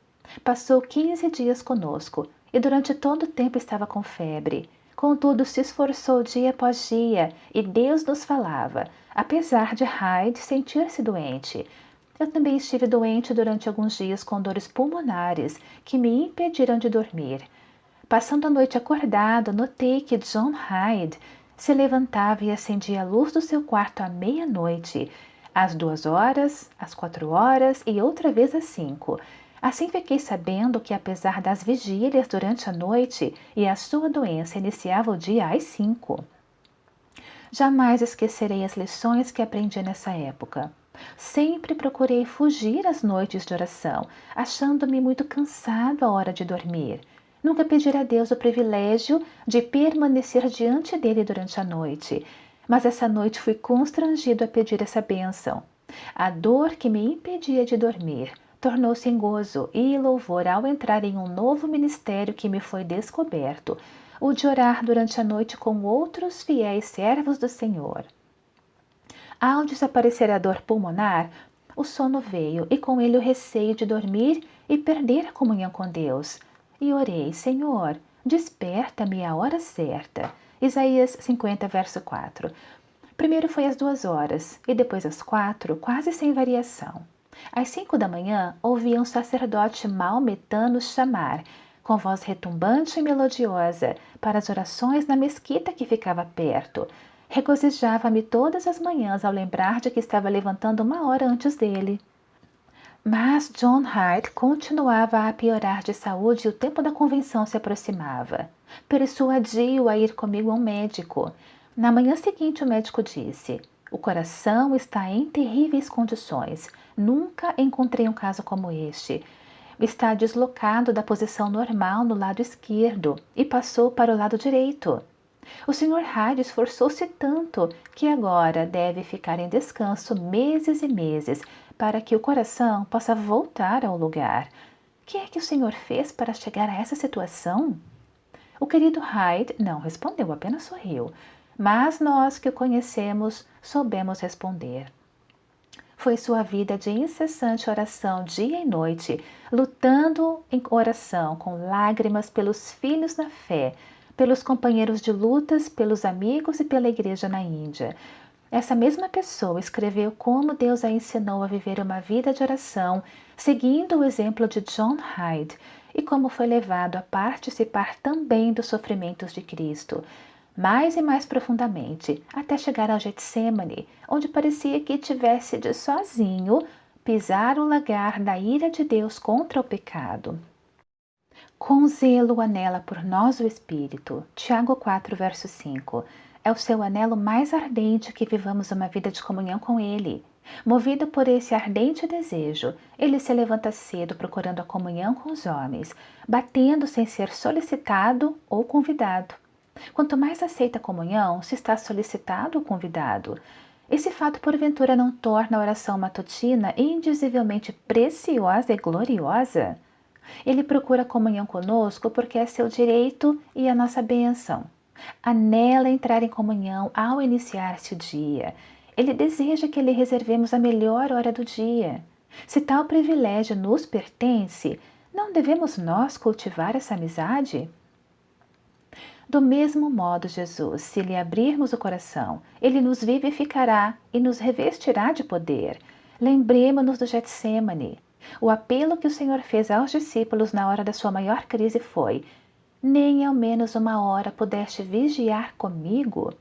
S1: Passou 15 dias conosco e durante todo o tempo estava com febre. Contudo, se esforçou dia após dia e Deus nos falava, apesar de Hyde sentir-se doente. Eu também estive doente durante alguns dias com dores pulmonares que me impediram de dormir. Passando a noite acordado, notei que John Hyde se levantava e acendia a luz do seu quarto à meia-noite, às 2 horas, às 4 horas e outra vez às 5. Assim fiquei sabendo que, apesar das vigílias durante a noite e a sua doença iniciava o dia às 5. Jamais esquecerei as lições que aprendi nessa época. Sempre procurei fugir às noites de oração, achando-me muito cansado à hora de dormir. Nunca pedi a Deus o privilégio de permanecer diante dele durante a noite, mas essa noite fui constrangido a pedir essa bênção. A dor que me impedia de dormir tornou-se em gozo e louvor ao entrar em um novo ministério que me foi descoberto, o de orar durante a noite com outros fiéis servos do Senhor. Ao desaparecer a dor pulmonar, o sono veio e com ele o receio de dormir e perder a comunhão com Deus. E orei: Senhor, desperta-me à hora certa. Isaías 50, verso 4. Primeiro foi às 2 horas e depois às 4, quase sem variação. Às 5 da manhã, ouvi um sacerdote maometano chamar, com voz retumbante e melodiosa, para as orações na mesquita que ficava perto. Regozijava-me todas as manhãs ao lembrar de que estava levantando 1 hora antes dele. Mas John Hyde continuava a piorar de saúde e o tempo da convenção se aproximava. Persuadi-o a ir comigo a um médico. Na manhã seguinte, o médico disse: O coração está em terríveis condições. Nunca encontrei um caso como este. Está deslocado da posição normal no lado esquerdo e passou para o lado direito. O Sr. Hyde esforçou-se tanto que agora deve ficar em descanso meses e meses para que o coração possa voltar ao lugar. O que é que o Senhor fez para chegar a essa situação? O querido Hyde não respondeu, apenas sorriu. Mas nós que o conhecemos soubemos responder. Foi sua vida de incessante oração dia e noite, lutando em oração com lágrimas pelos filhos na fé, pelos companheiros de lutas, pelos amigos e pela igreja na Índia. Essa mesma pessoa escreveu como Deus a ensinou a viver uma vida de oração, seguindo o exemplo de John Hyde, e como foi levado a participar também dos sofrimentos de Cristo, mais e mais profundamente, até chegar ao Getsemane, onde parecia que tivesse de sozinho pisar o lagar da ira de Deus contra o pecado. Com zelo anela por nós o Espírito. Tiago 4, verso 5. É o seu anelo mais ardente que vivamos uma vida de comunhão com Ele. Movido por esse ardente desejo, ele se levanta cedo procurando a comunhão com os homens, batendo sem ser solicitado ou convidado. Quanto mais aceita a comunhão, se está solicitado ou convidado. Esse fato, porventura, não torna a oração matutina indizivelmente preciosa e gloriosa? Ele procura comunhão conosco porque é seu direito e a nossa bênção. Anela entrar em comunhão ao iniciar-se o dia. Ele deseja que lhe reservemos a melhor hora do dia. Se tal privilégio nos pertence, não devemos nós cultivar essa amizade? Do mesmo modo, Jesus, se lhe abrirmos o coração, ele nos vivificará e nos revestirá de poder. Lembremo-nos do Getsemane. O apelo que o Senhor fez aos discípulos na hora da sua maior crise foi: nem ao menos 1 hora pudeste vigiar comigo?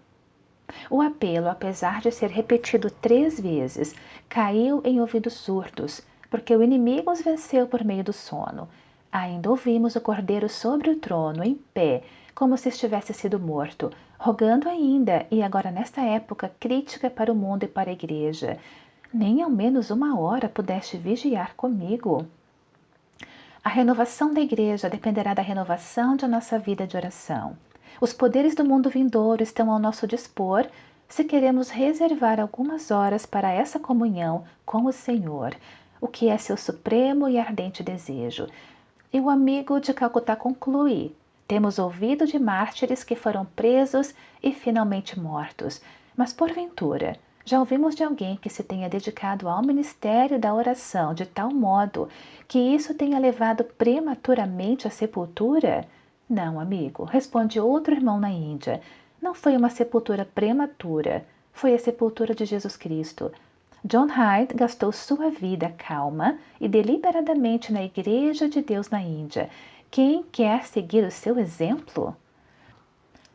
S1: O apelo, apesar de ser repetido 3 vezes, caiu em ouvidos surdos, porque o inimigo os venceu por meio do sono. Ainda ouvimos o Cordeiro sobre o trono, em pé, como se estivesse sido morto. rogando ainda, e agora nesta época crítica para o mundo e para a igreja, nem ao menos 1 hora pudeste vigiar comigo. A renovação da igreja dependerá da renovação de nossa vida de oração. Os poderes do mundo vindouro estão ao nosso dispor se queremos reservar algumas horas para essa comunhão com o Senhor, o que é seu supremo e ardente desejo. E o amigo de Calcutá conclui: temos ouvido de mártires que foram presos e finalmente mortos, mas porventura já ouvimos de alguém que se tenha dedicado ao ministério da oração de tal modo que isso tenha levado prematuramente à sepultura? Não, amigo, responde outro irmão na Índia. Não foi uma sepultura prematura, foi a sepultura de Jesus Cristo. John Hyde gastou sua vida calma e deliberadamente na Igreja de Deus na Índia. Quem quer seguir o seu exemplo?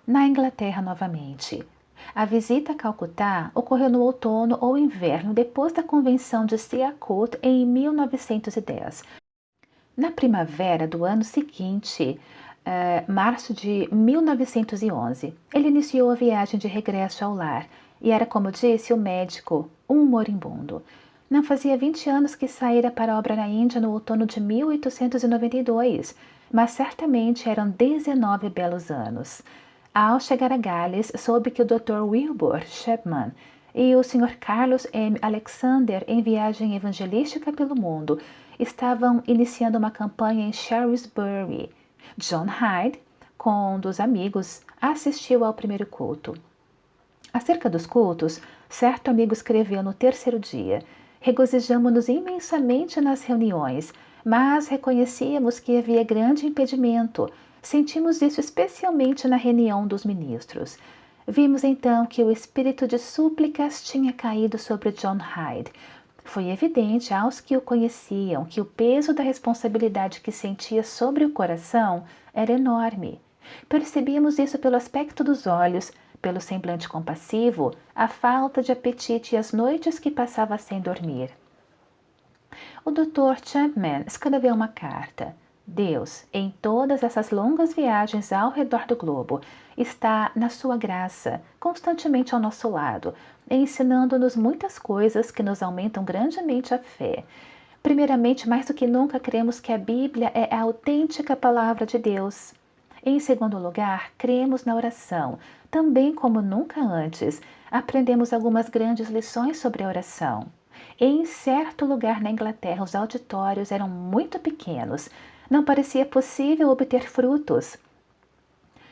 S1: Na Inglaterra novamente. A visita a Calcutá ocorreu no outono ou inverno depois da Convenção de Sialkot em 1910. Na primavera do ano seguinte, março de 1911, ele iniciou a viagem de regresso ao lar e era, como disse o médico, um moribundo. Não fazia 20 anos que saíra para a obra na Índia no outono de 1892, mas certamente eram 19 belos anos. Ao chegar a Gales, soube que o Dr. Wilbur Chapman e o Sr. Carlos M. Alexander, em viagem evangelística pelo mundo, estavam iniciando uma campanha em Shrewsbury. John Hyde, com um dos amigos, assistiu ao primeiro culto. Acerca dos cultos, certo amigo escreveu no terceiro dia: regozijamo-nos imensamente nas reuniões, mas reconhecíamos que havia grande impedimento. Sentimos isso especialmente na reunião dos ministros. Vimos então que o espírito de súplicas tinha caído sobre John Hyde. Foi evidente aos que o conheciam que o peso da responsabilidade que sentia sobre o coração era enorme. Percebíamos isso pelo aspecto dos olhos, pelo semblante compassivo, a falta de apetite e as noites que passava sem dormir. O Dr. Chapman escreveu uma carta. Deus, em todas essas longas viagens ao redor do globo, está na sua graça, constantemente ao nosso lado, ensinando-nos muitas coisas que nos aumentam grandemente a fé. Primeiramente, mais do que nunca, cremos que a Bíblia é a autêntica palavra de Deus. Em segundo lugar, cremos na oração. Também como nunca antes, aprendemos algumas grandes lições sobre a oração. Em certo lugar na Inglaterra, os auditórios eram muito pequenos. Não parecia possível obter frutos.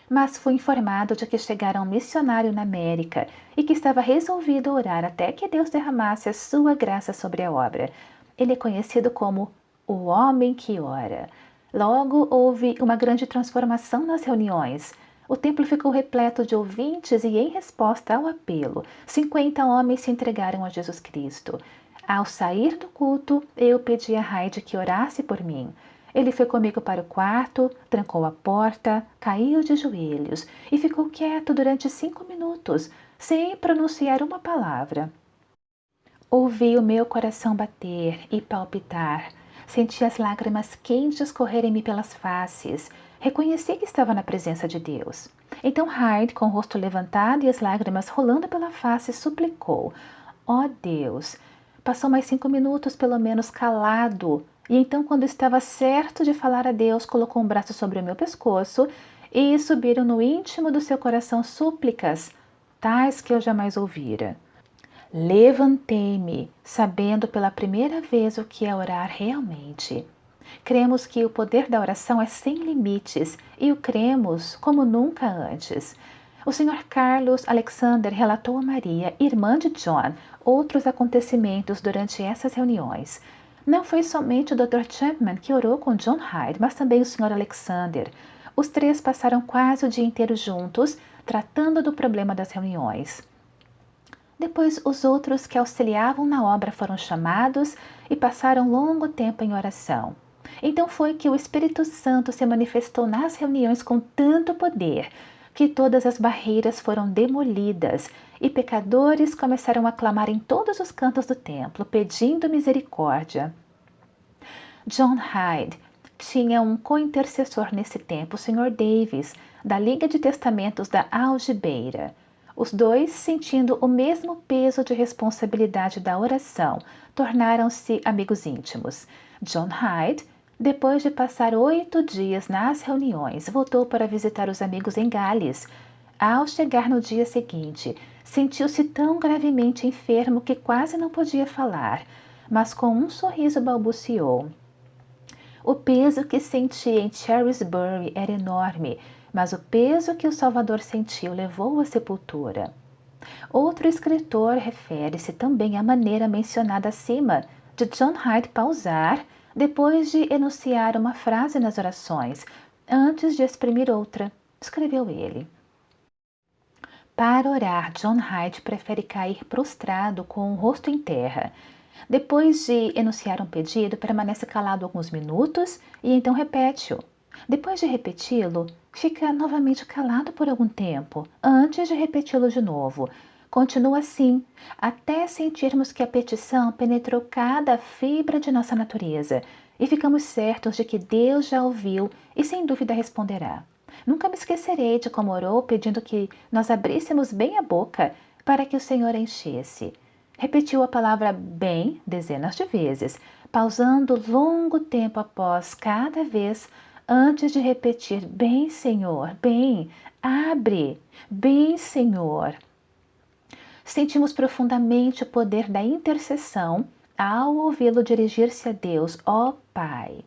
S1: Mas fui informado de que chegara um missionário na América e que estava resolvido a orar até que Deus derramasse a sua graça sobre a obra. Ele é conhecido como o homem que ora. Logo houve uma grande transformação nas reuniões. O templo ficou repleto de ouvintes e, em resposta ao apelo, 50 homens se entregaram a Jesus Cristo. Ao sair do culto, eu pedi a Hyde que orasse por mim. Ele foi comigo para o quarto, trancou a porta, caiu de joelhos e ficou quieto durante 5 minutos, sem pronunciar uma palavra. Ouvi o meu coração bater e palpitar. Senti as lágrimas quentes correrem-me pelas faces. Reconheci que estava na presença de Deus. Então Hyde, com o rosto levantado e as lágrimas rolando pela face, suplicou: ó Deus! Passou mais 5 minutos pelo menos calado. E então, quando estava certo de falar a Deus, colocou um braço sobre o meu pescoço e subiram no íntimo do seu coração súplicas, tais que eu jamais ouvira. Levantei-me, sabendo pela primeira vez o que é orar realmente. Cremos que o poder da oração é sem limites e o cremos como nunca antes. O Sr. Carlos Alexander relatou a Maria, irmã de John, outros acontecimentos durante essas reuniões. Não foi somente o Dr. Chapman que orou com John Hyde, mas também o Sr. Alexander. Os 3 passaram quase o dia inteiro juntos, tratando do problema das reuniões. Depois, os outros que auxiliavam na obra foram chamados e passaram longo tempo em oração. Então foi que o Espírito Santo se manifestou nas reuniões com tanto poder que todas as barreiras foram demolidas e pecadores começaram a clamar em todos os cantos do templo, pedindo misericórdia. John Hyde tinha um co-intercessor nesse tempo, o Sr. Davis, da Liga de Testamentos da Algibeira. Os dois, sentindo o mesmo peso de responsabilidade da oração, tornaram-se amigos íntimos. John Hyde, depois de passar 8 dias nas reuniões, voltou para visitar os amigos em Gales. Ao chegar no dia seguinte, sentiu-se tão gravemente enfermo que quase não podia falar, mas com um sorriso balbuciou: o peso que sentia em Shrewsbury era enorme, mas o peso que o Salvador sentiu levou-o à sepultura. Outro escritor refere-se também à maneira mencionada acima de John Hyde pausar depois de enunciar uma frase nas orações, antes de exprimir outra. Escreveu ele: para orar, John Hyde prefere cair prostrado com o rosto em terra. Depois de enunciar um pedido, permanece calado alguns minutos e então repete-o. Depois de repeti-lo, fica novamente calado por algum tempo, antes de repeti-lo de novo. Continua assim, até sentirmos que a petição penetrou cada fibra de nossa natureza e ficamos certos de que Deus já ouviu e sem dúvida responderá. Nunca me esquecerei de como orou pedindo que nós abríssemos bem a boca para que o Senhor a enchesse. Repetiu a palavra bem dezenas de vezes, pausando longo tempo após cada vez antes de repetir bem, Senhor, bem, abre, bem, Senhor. Sentimos profundamente o poder da intercessão ao ouvi-lo dirigir-se a Deus, ó Pai.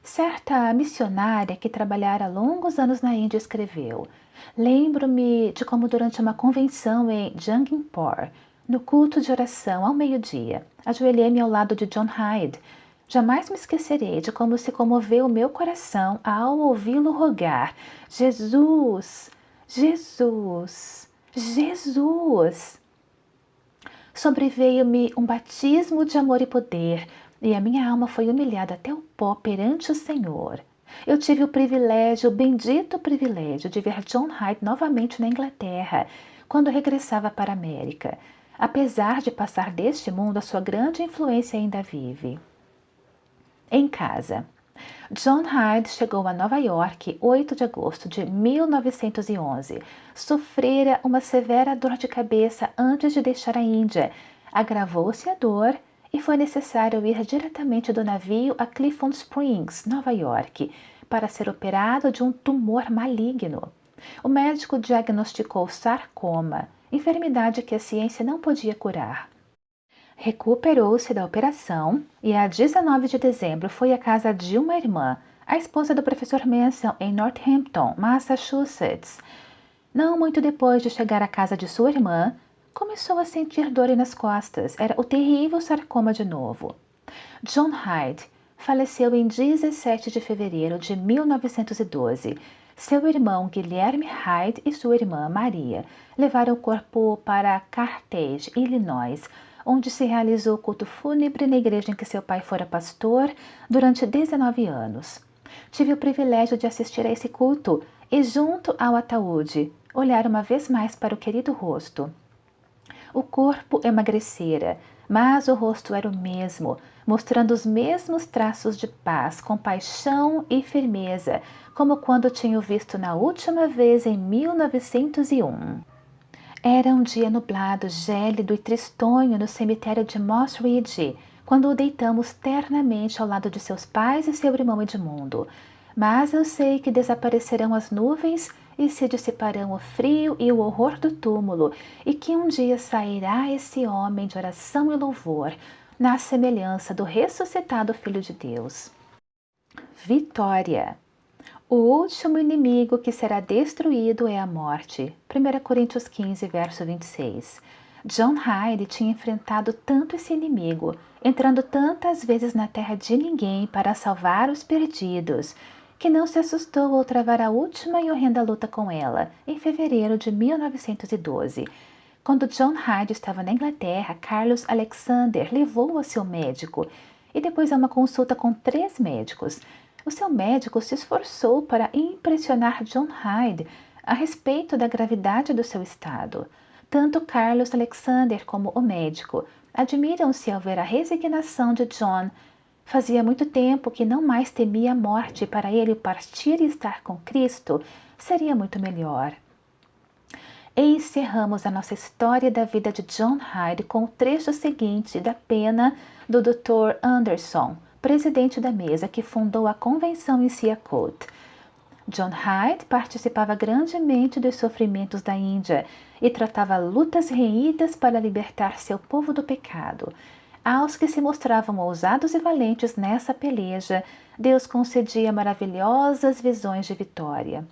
S1: Certa missionária que trabalhara longos anos na Índia escreveu: lembro-me de como durante uma convenção em Jangipur, no culto de oração ao meio-dia, ajoelhei-me ao lado de John Hyde. Jamais me esquecerei de como se comoveu o meu coração ao ouvi-lo rogar: Jesus, Jesus, Jesus. Sobreveio-me um batismo de amor e poder, e a minha alma foi humilhada até o pó perante o Senhor. Eu tive o bendito privilégio, de ver John Hyde novamente na Inglaterra, quando regressava para a América. Apesar de passar deste mundo, a sua grande influência ainda vive. Em casa. John Hyde chegou a Nova York 8 de agosto de 1911. Sofrera uma severa dor de cabeça antes de deixar a Índia. Agravou-se a dor e foi necessário ir diretamente do navio a Clifton Springs, Nova York, para ser operado de um tumor maligno. O médico diagnosticou sarcoma, enfermidade que a ciência não podia curar. Recuperou-se da operação e, a 19 de dezembro, foi à casa de uma irmã, a esposa do professor Manson, em Northampton, Massachusetts. Não muito depois de chegar à casa de sua irmã, começou a sentir dor nas costas. Era o terrível sarcoma de novo. John Hyde faleceu em 17 de fevereiro de 1912. Seu irmão Guilherme Hyde e sua irmã Maria levaram o corpo para Carthage, Illinois, onde se realizou o culto fúnebre na igreja em que seu pai fora pastor durante 19 anos. Tive o privilégio de assistir a esse culto e, junto ao ataúde, olhar uma vez mais para o querido rosto. O corpo emagrecera, mas o rosto era o mesmo, mostrando os mesmos traços de paz, compaixão e firmeza, como quando tinha o visto na última vez em 1901. Era um dia nublado, gélido e tristonho no cemitério de Moss Ridge, quando o deitamos ternamente ao lado de seus pais e seu irmão Edmundo. Mas eu sei que desaparecerão as nuvens e se dissiparão o frio e o horror do túmulo, e que um dia sairá esse homem de oração e louvor, na semelhança do ressuscitado Filho de Deus. Vitória! O último inimigo que será destruído é a morte. 1 Coríntios 15, verso 26. John Hyde tinha enfrentado tanto esse inimigo, entrando tantas vezes na terra de ninguém para salvar os perdidos, que não se assustou ao travar a última e horrenda luta com ela, em fevereiro de 1912. Quando John Hyde estava na Inglaterra, Carlos Alexander levou-o a seu médico, e depois a uma consulta com 3 médicos. O seu médico se esforçou para impressionar John Hyde a respeito da gravidade do seu estado. Tanto Carlos Alexander como o médico admiram-se ao ver a resignação de John. Fazia muito tempo que não mais temia a morte, e para ele partir e estar com Cristo seria muito melhor. Encerramos a nossa história da vida de John Hyde com o trecho seguinte da pena do Dr. Anderson, presidente da mesa que fundou a convenção em Sialkot. John Hyde participava grandemente dos sofrimentos da Índia e tratava lutas renhidas para libertar seu povo do pecado. Aos que se mostravam ousados e valentes nessa peleja, Deus concedia maravilhosas visões de vitória.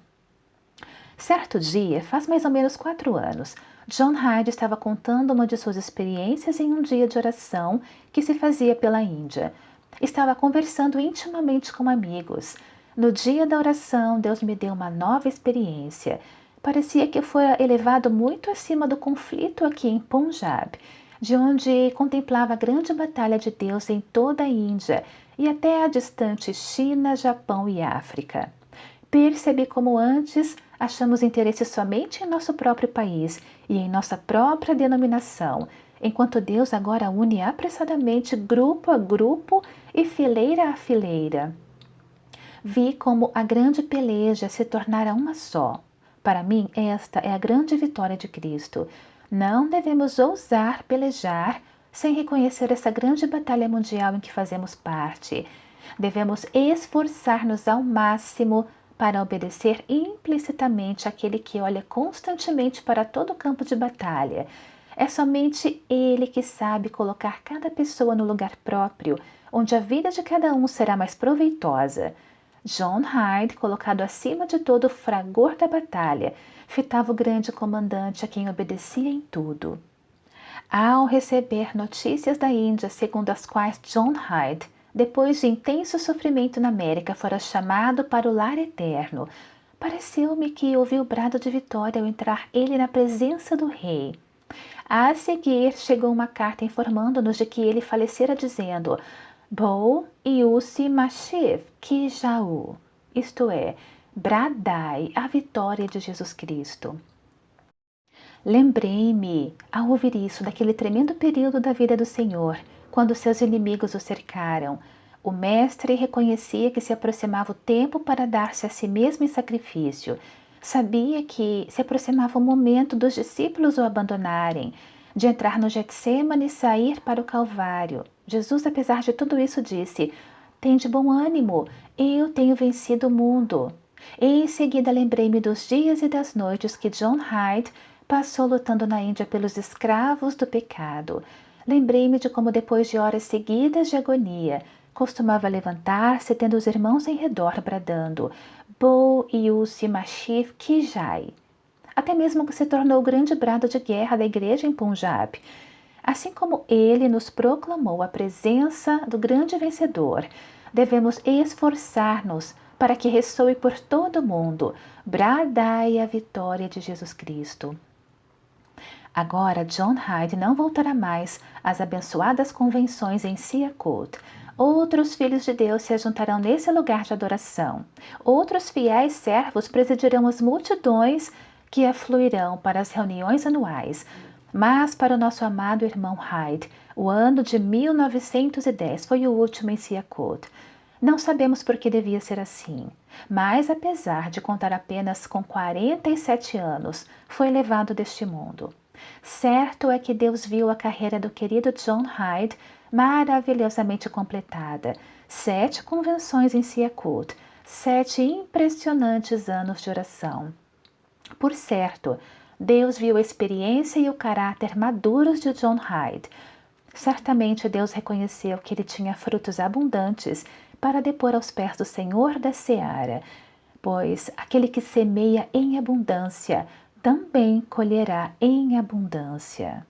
S1: Certo dia, faz mais ou menos 4 anos, John Hyde estava contando uma de suas experiências em um dia de oração que se fazia pela Índia. Estava conversando intimamente com amigos. No dia da oração, Deus me deu uma nova experiência. Parecia que fora elevado muito acima do conflito aqui em Punjab, de onde contemplava a grande batalha de Deus em toda a Índia e até a distante China, Japão e África. Percebi como antes achamos interesse somente em nosso próprio país e em nossa própria denominação, enquanto Deus agora une apressadamente grupo a grupo e fileira a fileira. Vi como a grande peleja se tornara uma só. Para mim, esta é a grande vitória de Cristo. Não devemos ousar pelejar sem reconhecer essa grande batalha mundial em que fazemos parte. Devemos esforçar-nos ao máximo para obedecer implicitamente àquele que olha constantemente para todo o campo de batalha. É somente Ele que sabe colocar cada pessoa no lugar próprio, onde a vida de cada um será mais proveitosa. John Hyde, colocado acima de todo o fragor da batalha, fitava o grande comandante a quem obedecia em tudo. Ao receber notícias da Índia, segundo as quais John Hyde, depois de intenso sofrimento na América, fora chamado para o lar eterno, pareceu-me que ouvi o brado de vitória ao entrar ele na presença do rei. A seguir, chegou uma carta informando-nos de que ele falecera dizendo Bo Iusi Mashiv Kijau, isto é, bradai a vitória de Jesus Cristo. Lembrei-me, ao ouvir isso, daquele tremendo período da vida do Senhor, quando seus inimigos o cercaram. O mestre reconhecia que se aproximava o tempo para dar-se a si mesmo em sacrifício. Sabia que se aproximava o momento dos discípulos o abandonarem, de entrar no Getsêmani e sair para o Calvário. Jesus, apesar de tudo isso, disse: "Tende bom ânimo, eu tenho vencido o mundo." Em seguida lembrei-me dos dias e das noites que John Hyde passou lutando na Índia pelos escravos do pecado. Lembrei-me de como, depois de horas seguidas de agonia, costumava levantar-se, tendo os irmãos em redor, bradando Bo Iusi Mashiv Kijai. Até mesmo que se tornou o grande brado de guerra da igreja em Punjab. Assim como ele nos proclamou a presença do grande vencedor, devemos esforçar-nos para que ressoe por todo o mundo: bradai a vitória de Jesus Cristo. Agora, John Hyde não voltará mais às abençoadas convenções em Sialkot. Outros filhos de Deus se juntarão nesse lugar de adoração. Outros fiéis servos presidirão as multidões que afluirão para as reuniões anuais. Mas para o nosso amado irmão Hyde, o ano de 1910 foi o último em Sialkot. Não sabemos por que devia ser assim, mas apesar de contar apenas com 47 anos, foi levado deste mundo. Certo é que Deus viu a carreira do querido John Hyde maravilhosamente completada. 7 convenções em Sialkot, 7 impressionantes anos de oração. Por certo, Deus viu a experiência e o caráter maduros de John Hyde. Certamente Deus reconheceu que ele tinha frutos abundantes para depor aos pés do Senhor da seara, pois aquele que semeia em abundância também colherá em abundância.